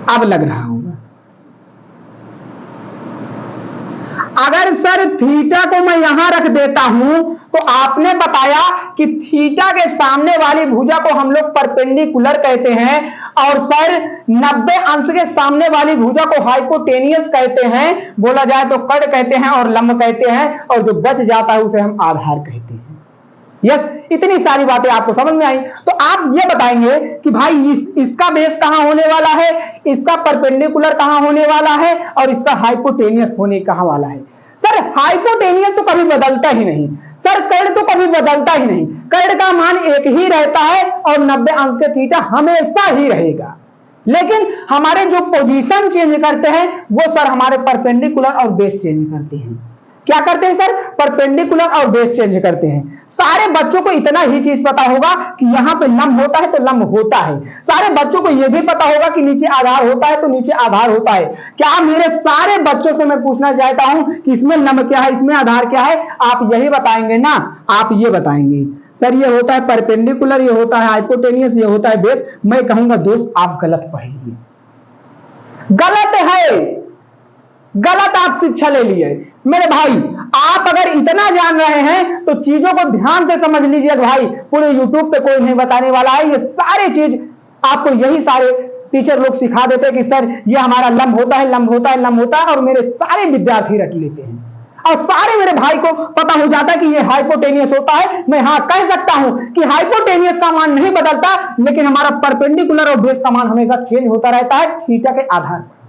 अब लग रहा होगा। अगर सर थीटा को मैं यहां रख देता हूं तो आपने बताया कि थीटा के सामने वाली भुजा को हम लोग परपेंडिकुलर कहते हैं, और सर 90 अंश के सामने वाली भुजा को हाइपोटेनियस कहते हैं, बोला जाए तो कर्ण कहते हैं और लंब कहते हैं, और जो बच जाता है उसे हम आधार कहते हैं। यस, इतनी सारी बातें आपको समझ में आई। तो आप ये बताएंगे कि भाई इसका बेस कहां होने वाला है, इसका परपेंडिकुलर कहां होने वाला है, और इसका हाइपोटेनियस होने कहां वाला है। सर हाइपोटेनियस तो कभी बदलता ही नहीं, सर कर्ण तो कभी बदलता ही नहीं, कर्ण का मान एक ही रहता है और 90 अंश के थीटा हमेशा ही रहेगा। लेकिन हमारे जो पोजीशन चेंज करते हैं वो सर हमारे परपेंडिकुलर और बेस चेंज करते हैं। क्या करते हैं सर, परपेंडिकुलर और बेस चेंज करते हैं। सारे बच्चों को इतना ही चीज पता होगा कि यहां पे लंब होता है तो लंब होता है, सारे बच्चों को यह भी पता होगा कि नीचे आधार होता है तो नीचे आधार होता है। क्या मेरे सारे बच्चों से मैं पूछना चाहता हूं कि इसमें लंब क्या है, इसमें आधार क्या है, आप यही बताएंगे ना, आप ये बताएंगे सर ये होता है परपेंडिकुलर, ये होता है हाइपोटेनियस, ये होता है बेस। मैं कहूंगा दोस्त आप गलत पढ़ लिए, गलत है, गलत आप शिक्षा ले लिए। मेरे भाई आप अगर इतना जान रहे हैं तो चीजों को ध्यान से समझ लीजिए भाई, पूरे यूट्यूब पे कोई नहीं बताने वाला है, ये सारे चीज आपको यही सारे टीचर लोग सिखा देते हैं कि सर ये हमारा लंब होता है, लंब होता है, लंब होता है, और मेरे सारे विद्यार्थी रट लेते हैं और सारे मेरे भाई को पता हो जाता है कि ये हाइपोटेनियस होता है। मैं हाँ कह सकता हूं कि हाइपोटेनियस का मान नहीं बदलता, लेकिन हमारा परपेंडिकुलर और बेस का मान हमेशा चेंज होता रहता है थीटा के आधार पर।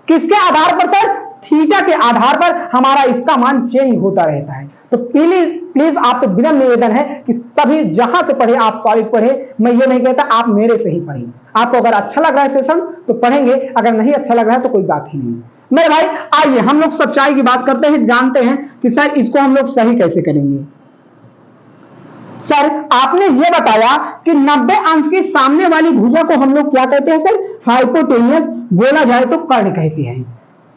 किसके आधार पर सर, थीटा के आधार पर हमारा इसका मान चेंज होता रहता है। तो प्लीज आपसे विनम्र निवेदन है कि सभी जहां से पढ़े आप सॉलिड पढ़े, मैं ये नहीं कहता आप मेरे से ही पढ़िए। आपको अगर अच्छा लग रहा है सेशन तो पढ़ेंगे, अगर नहीं अच्छा लग रहा है तो कोई बात ही नहीं। मेरे भाई आइए हम लोग सच्चाई की बात करते हैं, जानते हैं कि सर इसको हम लोग सही कैसे करेंगे। सर आपने ये बताया कि 90 अंश के सामने वाली भुजा को हम लोग क्या कहते हैं सर, हाइपोटेनियस, बोला जाए तो कर्ण कहते हैं।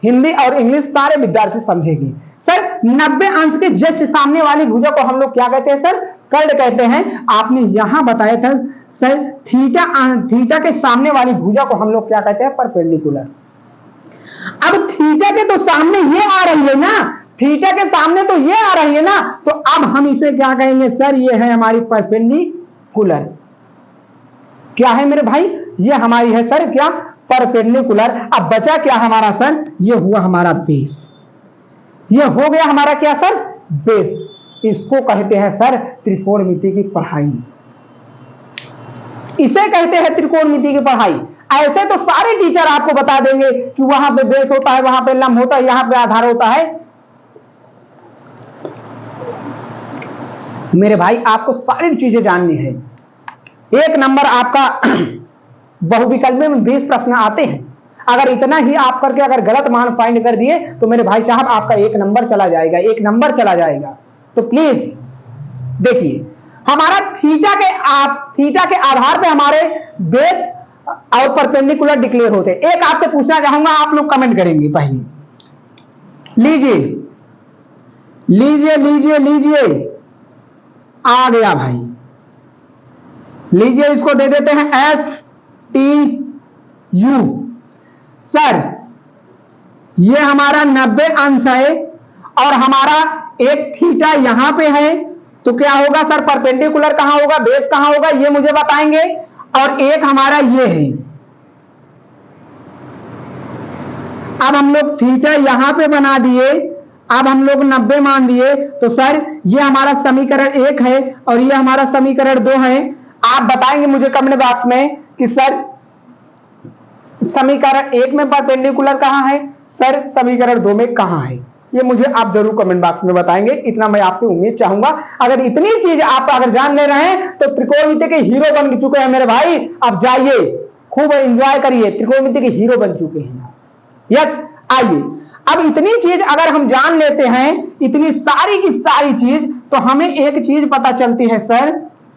हिंदी और इंग्लिश सारे विद्यार्थी समझेंगे। सर 90 अंश के जस्ट सामने वाली भुजा को हम लोग क्या कहते हैं सर, कर्ण कहते हैं। आपने यहां बताया था सर थीटा के सामने वाली भुजा को हम लोग क्या कहते हैं, परपेंडिकुलर। अब थीटा के तो सामने ये आ रही है ना, थीटा के सामने तो ये आ रही है ना, तो अब हम इसे क्या कहेंगे सर, ये है हमारी परपेंडिकुलर। क्या है मेरे भाई, ये हमारी है सर क्या, परपेंडिकुलर। अब बचा क्या हमारा सर, ये हुआ हमारा बेस, ये हो गया हमारा क्या सर, बेस। इसको कहते हैं सर त्रिकोणमिति की पढ़ाई, इसे कहते हैं त्रिकोणमिति की पढ़ाई। ऐसे तो सारे टीचर आपको बता देंगे कि वहां पे बेस होता है, वहां पे लंब होता है, यहां पे आधार होता है। मेरे भाई आपको सारी चीजें जाननी है। एक नंबर आपका बहुविकल्प में 20 प्रश्न आते हैं, अगर इतना ही आप करके अगर गलत मान फाइंड कर दिए तो मेरे भाई साहब आपका 1 नंबर चला जाएगा, 1 नंबर चला जाएगा। तो प्लीज देखिए हमारा थीटा के आधार पे हमारे बेस और परपेंडिकुलर डिक्लेयर होते हैं। एक आपसे पूछना चाहूंगा, आप लोग कमेंट करेंगे पहले, लीजिए लीजिए लीजिए लीजिए, आ गया भाई, लीजिए इसको दे देते हैं STU। सर ये हमारा 90 अंश है और हमारा एक थीटा यहां पे है, तो क्या होगा सर, परपेंडिकुलर कहां होगा, बेस कहां होगा, ये मुझे बताएंगे। और एक हमारा ये है, अब हम लोग थीटा यहां पे बना दिए, अब हम लोग 90 मान दिए, तो सर ये हमारा समीकरण 1 है और ये हमारा समीकरण 2 है। आप बताएंगे मुझे कमेंट बॉक्स में कि सर समीकरण 1 में परपेंडिकुलर कहां है सर, समीकरण 2 में कहां है, ये मुझे आप जरूर कमेंट बॉक्स में बताएंगे, इतना मैं आपसे उम्मीद चाहूंगा। अगर इतनी चीज आप अगर जान ले रहे हैं तो त्रिकोणमिति के हीरो बन चुके हैं मेरे भाई। अब जाइए खूब एंजॉय करिए, त्रिकोणमिति के हीरो बन चुके हैं। यस, आइए अब इतनी चीज अगर हम जान लेते हैं, इतनी सारी की सारी चीज, तो हमें एक चीज पता चलती है सर,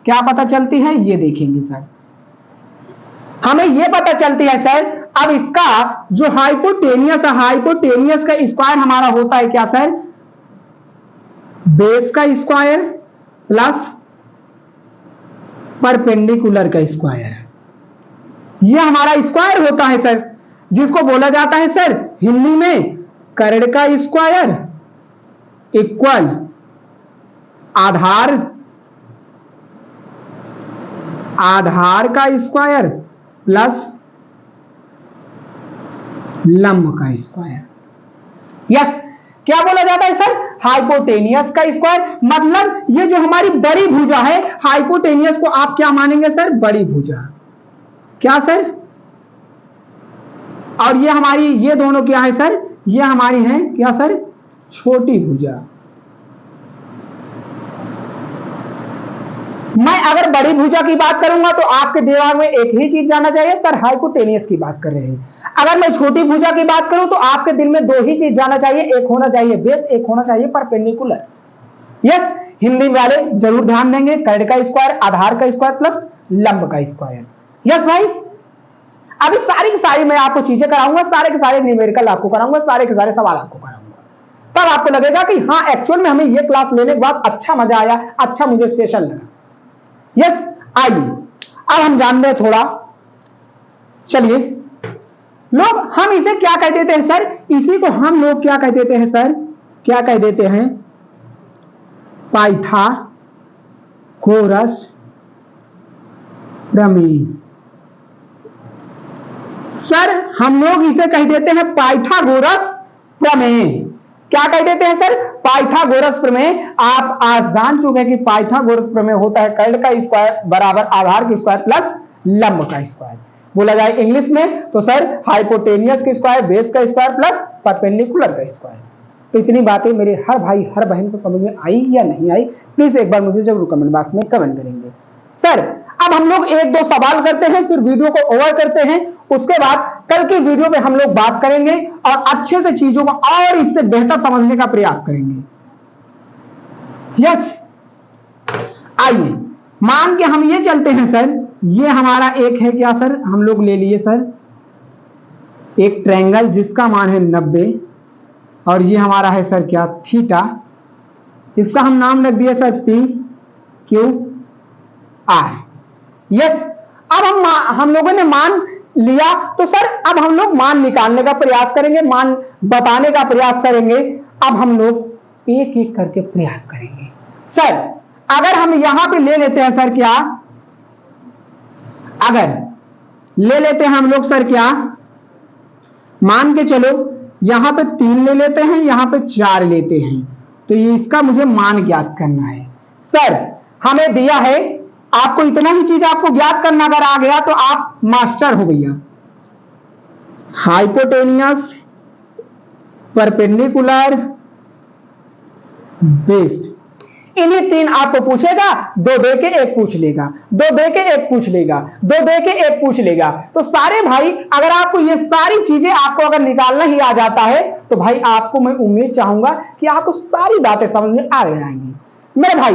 क्या पता चलती है ये देखेंगे सर, हमें ये पता चलती है सर, अब इसका जो हाइपोटेनियस है, हाइपोटेनियस का स्क्वायर हमारा होता है क्या सर, बेस का स्क्वायर प्लस परपेंडिकुलर का स्क्वायर, ये हमारा स्क्वायर होता है सर, जिसको बोला जाता है सर हिंदी में कर्ण का स्क्वायर इक्वल आधार का स्क्वायर प्लस लंब का स्क्वायर। यस, क्या बोला जाता है सर, हाइपोटेनियस का स्क्वायर, मतलब ये जो हमारी बड़ी भुजा है, हाइपोटेनियस को आप क्या मानेंगे सर, बड़ी भुजा, क्या सर, और ये हमारी, ये दोनों क्या है सर, ये हमारी है क्या सर, छोटी भुजा। मैं अगर बड़ी भुजा की बात करूंगा तो आपके दिमाग में एक ही चीज जाना चाहिए सर, हाइपोटेनियस की बात कर रहे हैं। अगर मैं छोटी भुजा की बात करूं तो आपके दिल में दो ही चीज जाना चाहिए, एक होना चाहिए बेस, एक होना चाहिए परपेंडिकुलर। यस, हिंदी वाले जरूर ध्यान देंगे, कर्ण का स्क्वायर, आधार का स्क्वायर प्लस लंब का स्क्वायर। यस भाई, अभी सारी की सारी मैं आपको चीजें कराऊंगा, सारे के सारे न्यूमेरिकल आपको कराऊंगा, सारे के सारे सवाल आपको कराऊंगा, तब आपको लगेगा कि हाँ एक्चुअल में हमें ये क्लास लेने के बाद अच्छा मजा आया, अच्छा मुझे सेशन लगा। यस, आइए अब हम जानते हैं थोड़ा, चलिए लोग हम इसे क्या कह देते हैं सर, इसी को हम लोग क्या कह देते हैं सर, क्या कह देते हैं, पाइथागोरस प्रमेय। सर हम लोग इसे कह देते हैं पाइथागोरस प्रमेय, क्या कह देते हैं सर, पाइथागोरस प्रमेय। आप आज जान चुके हैं कि पाइथागोरस प्रमेय होता है कर्ण का स्क्वायर बराबर आधार का स्क्वायर प्लस लंब का स्क्वायर। बोला जाए इंग्लिश में तो सर हाइपोटेनियस का स्क्वायर, बेस का स्क्वायर प्लस परपेंडिकुलर का स्क्वायर। तो इतनी बातें मेरे हर भाई हर बहन को समझ में आई या नहीं आई, प्लीज एक बार मुझे जरूर कमेंट बॉक्स में कमेंट करेंगे। सर अब हम लोग एक दो सवाल करते हैं, फिर वीडियो को ओवर करते हैं, उसके बाद कल की वीडियो में हम लोग बात करेंगे और अच्छे से चीजों को और इससे बेहतर समझने का प्रयास करेंगे। यस, आइए मान के हम ये चलते हैं सर, ये हमारा एक है क्या सर, हम लोग ले लिए सर एक ट्रायंगल जिसका मान है 90 और ये हमारा है सर क्या थीटा, इसका हम नाम रख दिया sir P Q R. Yes, अब हम लोगों ने मान लिया तो सर अब हम लोग मान निकालने का प्रयास करेंगे, मान बताने का प्रयास करेंगे। अब हम लोग एक एक करके प्रयास करेंगे। सर अगर हम यहां पे ले लेते हैं सर क्या, अगर ले लेते हैं हम लोग सर क्या, मान के चलो यहां पे 3 ले लेते हैं, यहां पे 4 लेते हैं, तो ये इसका मुझे मान ज्ञात करना है। सर हमें दिया है, आपको इतना ही चीज आपको ज्ञात करना अगर आ गया तो आप मास्टर हो भैया। हाइपोटेनियस, परपेंडिकुलर, बेस, इन्हीं 3 आपको पूछेगा, 2 दे के 1 पूछ लेगा, 2 दे के 1 पूछ लेगा, 2 दे के 1 पूछ लेगा। तो सारे भाई अगर आपको ये सारी चीजें आपको अगर निकालना ही आ जाता है तो भाई आपको मैं उम्मीद चाहूंगा कि आपको सारी बातें समझ में आ जाएंगी। मेरे भाई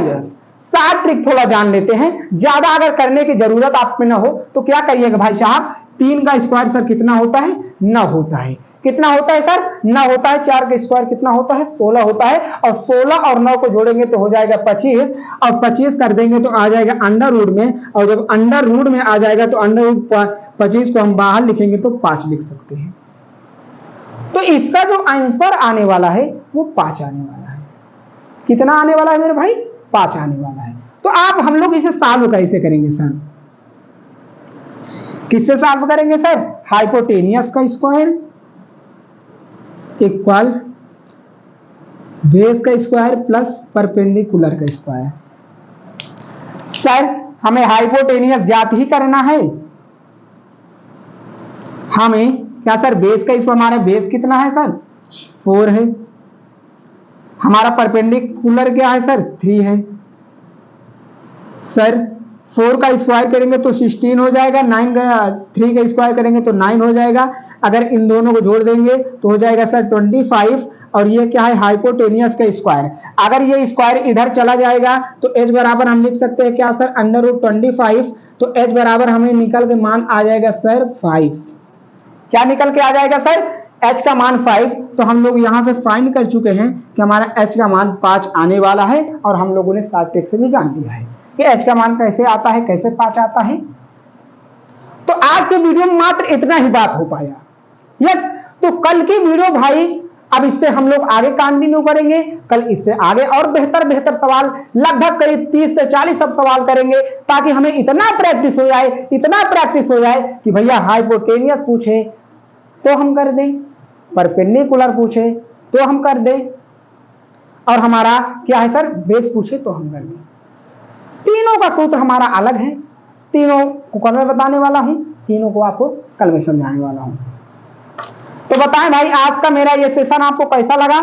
सात ट्रिक थोड़ा जान लेते हैं, ज्यादा अगर करने की जरूरत आप में ना हो तो क्या करिएगा भाई साहब, 3 का स्क्वायर सर कितना होता है, 9 होता है। कितना होता है सर, 9 होता है। 4 का स्क्वायर कितना होता है, 16 होता है। और 16 और 9 को जोड़ेंगे तो हो जाएगा 25 और 25 कर देंगे तो आ जाएगा अंडर रूट में, और जब अंडर रूट में आ जाएगा तो अंडर रूट 25 को हम बाहर लिखेंगे तो 5 लिख सकते हैं। तो इसका जो आंसर आने वाला है वो 5 आने वाला है। कितना आने वाला है मेरे भाई, 5 आने वाला है। तो आप हम लोग इसे सॉल्व कैसे करेंगे सर, किससे सॉल्व करेंगे सर, हाइपोटेनियस का स्क्वायर इक्वल बेस का स्क्वायर प्लस परपेंडिकुलर का स्क्वायर। सर हमें हाइपोटेनियस ज्ञात ही करना है, हमें क्या सर बेस का स्क्वायर, हमारा बेस कितना है सर 4 है, हमारा परपेंडिकुलर क्या है सर 3 है सर। 4 का स्क्वायर करेंगे तो 16 हो जाएगा, 3 का स्क्वायर करेंगे तो 9 हो जाएगा, अगर इन दोनों को जोड़ देंगे तो हो जाएगा सर 25, और ये क्या है हाइपोटेनियस का स्क्वायर। अगर ये स्क्वायर इधर चला जाएगा तो h बराबर हम लिख सकते हैं क्या सर √25, तो h बराबर हमें निकल के मान आ जाएगा सर 5। क्या निकल के आ जाएगा सर h का मान 5। तो हम लोग यहाँ पे फाइंड कर चुके हैं कि हमारा h का मान 5 आने वाला है, और हम लोगों ने शॉर्ट ट्रिक से भी जान लिया है कि h का मान कैसे आता है, कैसे 5 आता है। तो आज के वीडियो में मात्र इतना ही बात हो पाया। यस, तो कल की वीडियो भाई अब इससे हम लोग आगे कंटिन्यू करेंगे। कल इससे आगे और बेहतर सवाल, लगभग करीब 30 से 40 सब सवाल करेंगे, ताकि हमें इतना प्रैक्टिस हो जाए कि भैया हाइपोटेनियस पूछे तो हम कर दें, परपेंडिकुलर पूछे तो हम कर दें, और हमारा क्या है सर बेस पूछे तो हम कर दें। तीनों का सूत्र हमारा अलग है, तीनों को कल में बताने वाला हूं, तीनों को आपको कल में समझाने वाला हूं। तो बताएं भाई आज का मेरा ये सेशन आपको कैसा लगा?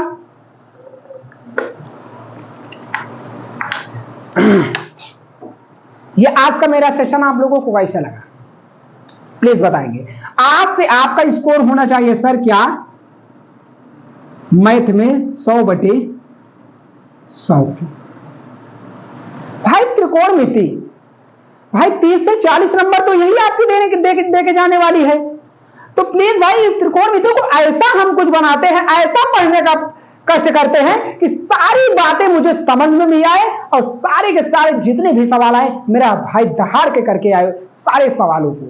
ये आज का मेरा सेशन आप लोगों को कैसा लगा प्लीज बताएंगे। आज से आपका स्कोर होना चाहिए सर क्या मैथ में 100/100 की। भाई त्रिकोणमिति भाई 30 से 40 नंबर तो यही आपकी दे के जाने वाली है। तो प्लीज भाई इस त्रिकोणमिति को ऐसा हम कुछ बनाते हैं, ऐसा पढ़ने का कष्ट करते हैं कि सारी बातें मुझे समझ में भी आए, और सारे के सारे जितने भी सवाल आए मेरा भाई दहाड़ के करके आए सारे सवालों को।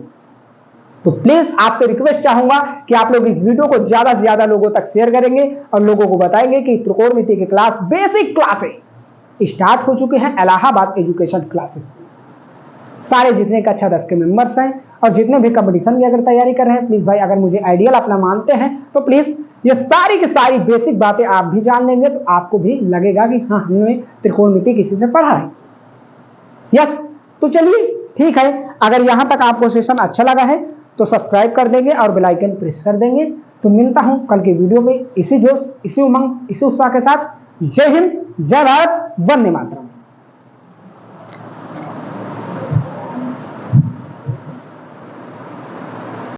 तो प्लीज आपसे रिक्वेस्ट चाहूंगा कि आप लोग इस वीडियो को ज्यादा से ज्यादा लोगों तक शेयर करेंगे और लोगों को बताएंगे कि त्रिकोणमिति की क्लास, बेसिक क्लासें स्टार्ट हो चुके हैं इलाहाबाद एजुकेशन क्लासेस में। सारे जितने कक्षा 10 के मेंबर्स हैं और जितने भी कंपटीशन की अगर तैयारी कर रहे हैं, प्लीज भाई अगर मुझे आइडियल अपना मानते हैं तो प्लीज ये सारी की सारी बेसिक बातें आप भी जान लेंगे, तो आपको भी लगेगा कि हाँ हमने त्रिकोणमिति किसी से पढ़ा है। यस, तो चलिए ठीक है, अगर यहां तक आपको सेशन अच्छा लगा है तो सब्सक्राइब कर देंगे और बेल आइकन प्रेस कर देंगे। तो मिलता हूं कल के वीडियो में इसी जोश, इसी उमंग, इसी उत्साह के साथ। जय हिंद, जय भारत, वंदे मातरम।